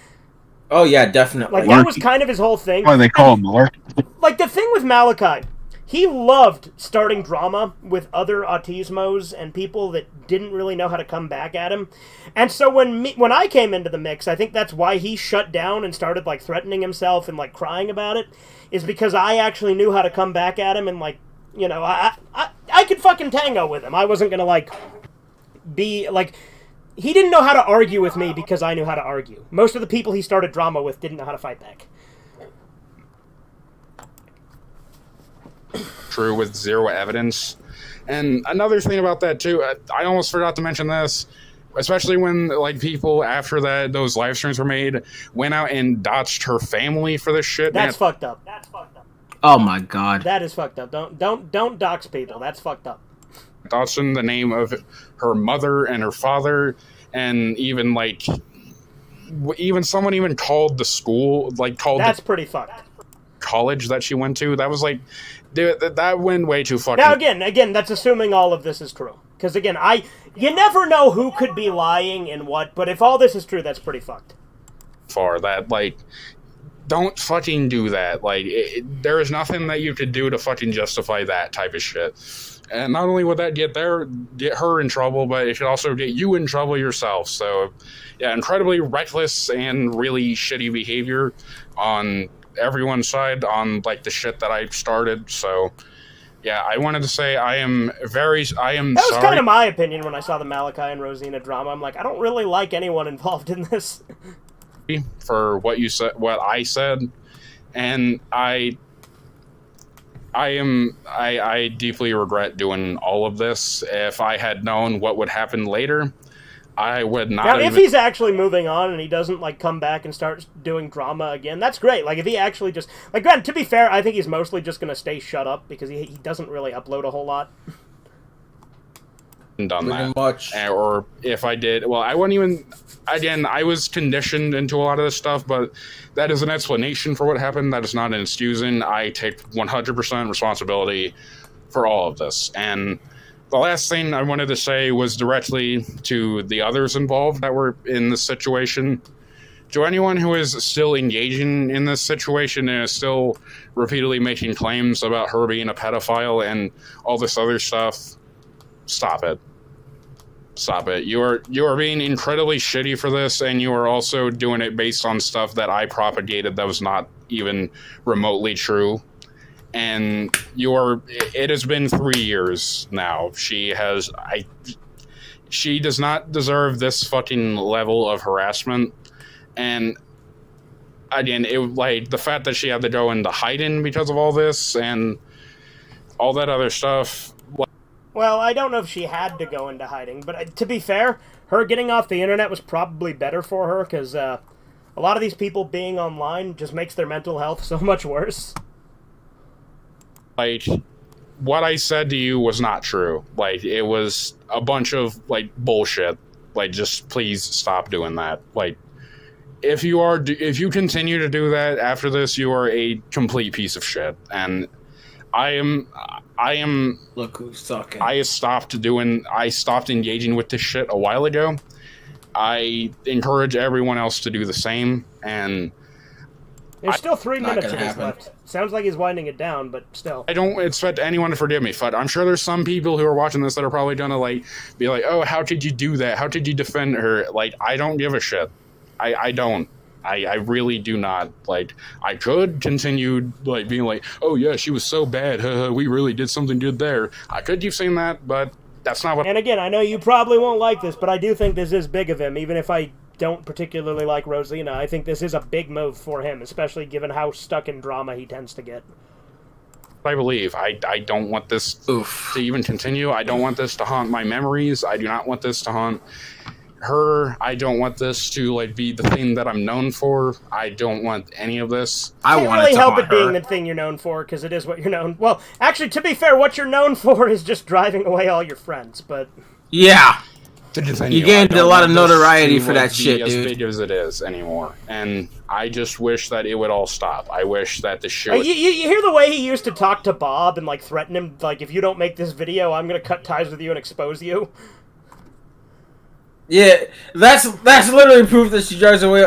Oh, yeah, definitely. Like, that was kind of his whole thing. Why they call him Malarkey? Like, the thing with Malachi, he loved starting drama with other autismos and people that didn't really know how to come back at him. And so when I came into the mix, I think that's why he shut down and started, like, threatening himself and, like, crying about it, is because I actually knew how to come back at him and, like, you know, I could fucking tango with him. I wasn't gonna, like, be, like... He didn't know how to argue with me because I knew how to argue. Most of the people he started drama with didn't know how to fight back. True, with zero evidence. And another thing about that, too, I almost forgot to mention this, especially when, like, people after that, those live streams were made, went out and doxed her family for this shit. That's fucked up. Oh my god. That is fucked up. Don't dox people. That's fucked up. Dodson, the name of her mother and her father, and even, like, someone even called the school, like, called that's pretty fucked. College that she went to. That was, like, dude, that went way too fucking... Now, again, that's assuming all of this is true. Because, again, you never know who could be lying and what, but if all this is true, that's pretty fucked. For that, like, don't fucking do that. Like, there is nothing that you could do to fucking justify that type of shit. And not only would that get her in trouble, but it could also get you in trouble yourself. So, yeah, incredibly reckless and really shitty behavior on everyone's side on, like, the shit that I started. So, yeah, I wanted to say I am sorry. That was kind of my opinion when I saw the Malachi and Rosina drama. I'm like, I don't really like anyone involved in this. For what you said, what I said, and I deeply regret doing all of this. If I had known what would happen later, I would not. Now, if he's actually moving on and he doesn't, like, come back and start doing drama again, that's great. Like, if he actually just, like, granted, to be fair, I think he's mostly just gonna stay shut up because he doesn't really upload a whole lot. Done pretty that much. Or if I did, well, I wouldn't even. Again, I was conditioned into a lot of this stuff, but that is an explanation for what happened. That is not an excusing. I take 100% responsibility for all of this. And the last thing I wanted to say was directly to the others involved that were in this situation. To anyone who is still engaging in this situation and is still repeatedly making claims about her being a pedophile and all this other stuff, stop it. Stop it. You are being incredibly shitty for this, and you are also doing it based on stuff that I propagated that was not even remotely true. And it has been 3 years now. She does not deserve this fucking level of harassment. And again, like, the fact that she had to go into hiding because of all this and all that other stuff. Well, I don't know if she had to go into hiding, but to be fair, her getting off the internet was probably better for her, because a lot of these people being online just makes their mental health so much worse. Like, what I said to you was not true. Like, it was a bunch of, like, bullshit. Like, just please stop doing that. Like, if you continue to do that after this, you are a complete piece of shit. And I am. Look who's talking. I stopped engaging with this shit a while ago. I encourage everyone else to do the same, and there's still 3 Not minutes gonna of this happen. left. Sounds like he's winding it down, but still. I don't expect anyone to forgive me. But I'm sure there's some people who are watching this that are probably gonna like be like, "Oh, how did you do that? How did you defend her?" Like, I don't give a shit. I don't. I really do not. Like, I could continue like being like, "Oh yeah, she was so bad. We really did something good there." I could keep saying that, but that's not what. And again, I know you probably won't like this, but I do think this is big of him, even if I don't particularly like Rosina. I think this is a big move for him, especially given how stuck in drama he tends to get. I believe. I don't want this to even continue. I don't want this to haunt my memories. I do not want this to haunt her. I don't want this to like be the thing that I'm known for. I don't want any of this. I Can't want really it to help haunt it being her. the thing you're known for, because it is what you're known. Well, actually, to be fair, what you're known for is just driving away all your friends. But Yeah. To continue, You gained I don't a lot of want this notoriety to, for like, that shit, be as dude. big as it is anymore, and I just wish that it would all stop. I wish that the shit. you hear the way he used to talk to Bob and like threaten him, like, if you don't make this video, I'm gonna cut ties with you and expose you. Yeah, that's literally proof that she drives away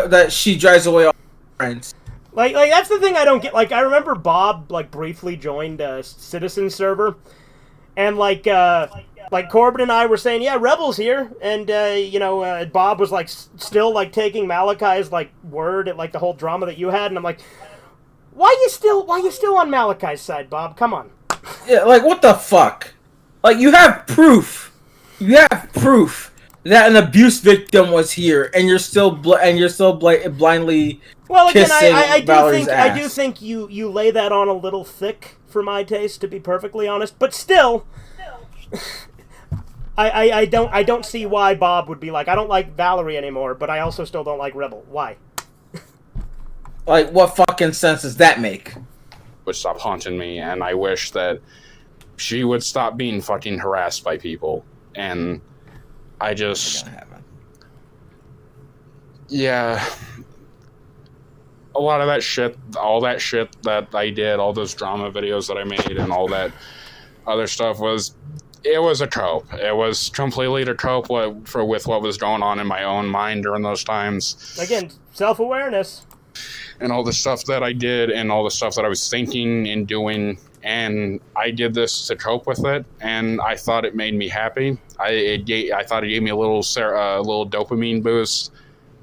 all her friends. Like that's the thing I don't get. Like, I remember Bob like briefly joined a Citizen server, and like Corbin and I were saying, yeah, Rebel's here, and Bob was like still like taking Malachi's like word at like the whole drama that you had, and I'm like, why you still on Malachi's side, Bob? Come on. Yeah, like what the fuck? Like you have proof. You have proof that an abuse victim was here, and you're still blindly. Well, again, kissing I Valerie's do ass. think you lay that on a little thick for my taste, to be perfectly honest. But still, I don't see why Bob would be like, I don't like Valerie anymore, but I also still don't like Rebel. Why? Like, what fucking sense does that make? Would stop haunting me, and I wish that she would stop being fucking harassed by people. And I just, yeah, a lot of that shit, all that shit that I did, all those drama videos that I made, and all that other stuff was a cope. It was completely to cope with what was going on in my own mind during those times. Again, self-awareness. And all the stuff that I did, and all the stuff that I was thinking and doing, and I did this to cope with it, and I thought it made me happy. I thought it gave me a little dopamine boost,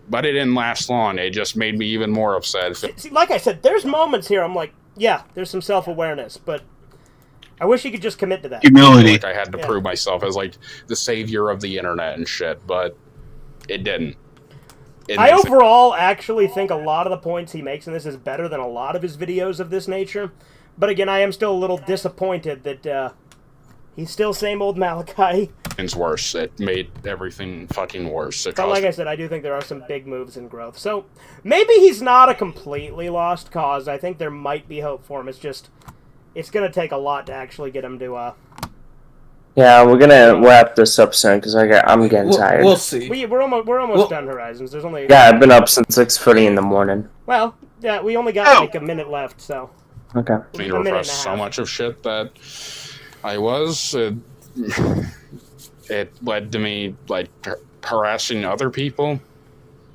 but it didn't last long. It just made me even more upset. See, like I said, there's moments here I'm like, yeah, there's some self-awareness, but I wish you could just commit to that. Humility. Like I had to prove myself as like the savior of the internet and shit, but it didn't. I overall actually think a lot of the points he makes in this is better than a lot of his videos of this nature. But again, I am still a little disappointed that he's still same old Malachi. It's worse. It made everything fucking worse. But like I said, I do think there are some big moves in growth. So maybe he's not a completely lost cause. I think there might be hope for him. It's just, it's going to take a lot to actually get him to... Yeah, we're gonna wrap this up soon because I'm getting tired. We'll see. We're almost done Horizons. There's only... Yeah, I've been up since 6:30 in the morning. Well, yeah, we only got like a minute left, so... Okay. I mean, repress so much of shit that I was. It led to me like harassing other people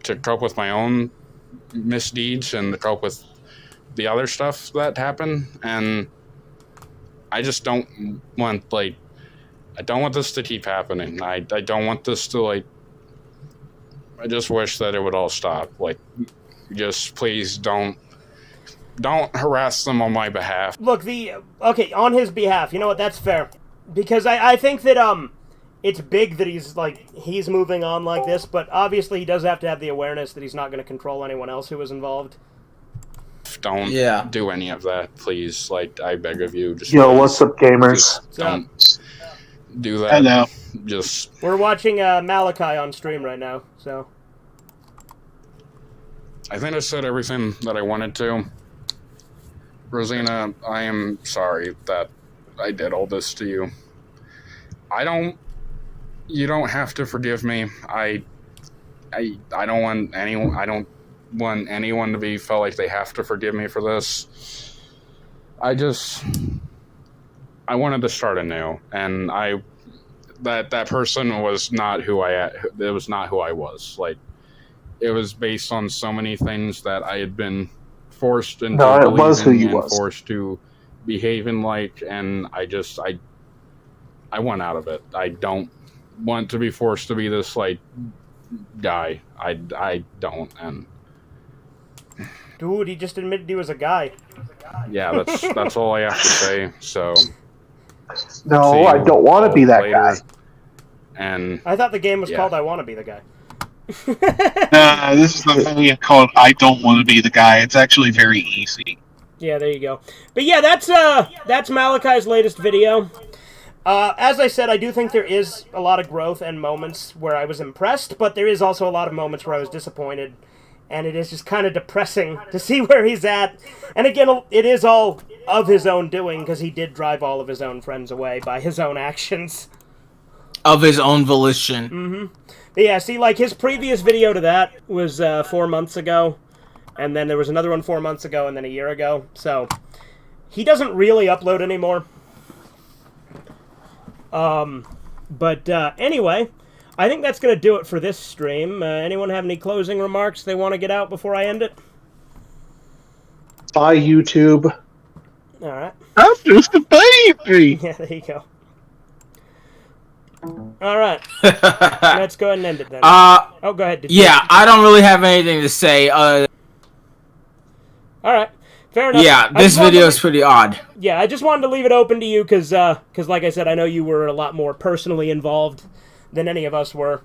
to cope with my own misdeeds and to cope with the other stuff that happened. And I just don't want I don't want this to keep happening. I don't want this to I just wish that it would all stop. Like, just please don't harass them on my behalf. Look, on his behalf, you know what, that's fair. Because I think that, it's big that he's moving on like this, but obviously he does have to have the awareness that he's not going to control anyone else who was involved. Don't do any of that, please. Like, I beg of you. Just Yo, what's up, gamers? don't do that. I know. Just We're watching Malachi on stream right now, so. I think I said everything that I wanted to. Rosina, I am sorry that I did all this to you. You don't have to forgive me. I don't want anyone to be felt like they have to forgive me for this. I wanted to start anew, and that person was not who it was not who I was. Like, it was based on so many things that I had been forced into No, it was who believing you and was. forced to behaving like, and I want out of it. I don't want to be forced to be this like guy. I don't, and Dude, he just admitted he was a guy. yeah, that's all I have to say. So No, see I don't want to all be that later. guy. And I thought the game was Yeah. called I Wanna Be the Guy. This is the thing called I Don't Want to Be the Guy. It's actually very easy. Yeah, there you go. But yeah, that's Malachi's latest video. As I said, I do think there is a lot of growth and moments where I was impressed, but there is also a lot of moments where I was disappointed, and it is just kind of depressing to see where he's at. And again, it is all of his own doing, because he did drive all of his own friends away by his own actions. Of his own volition. But yeah, see, like, his previous video to that was 4 months ago, and then there was another one 4 months ago, and then a year ago, so he doesn't really upload anymore. But anyway, I think that's going to do it for this stream. Anyone have any closing remarks they want to get out before I end it? Bye, YouTube. All right. I'm just a baby. Yeah, there you go. All right. Let's go ahead and end it then. Oh, go ahead. Did you- Yeah, I don't really have anything to say. All right. Fair enough. Yeah, I this just wanted video to- is pretty odd. Yeah, I just wanted to leave it open to you because, like I said, I know you were a lot more personally involved than any of us were.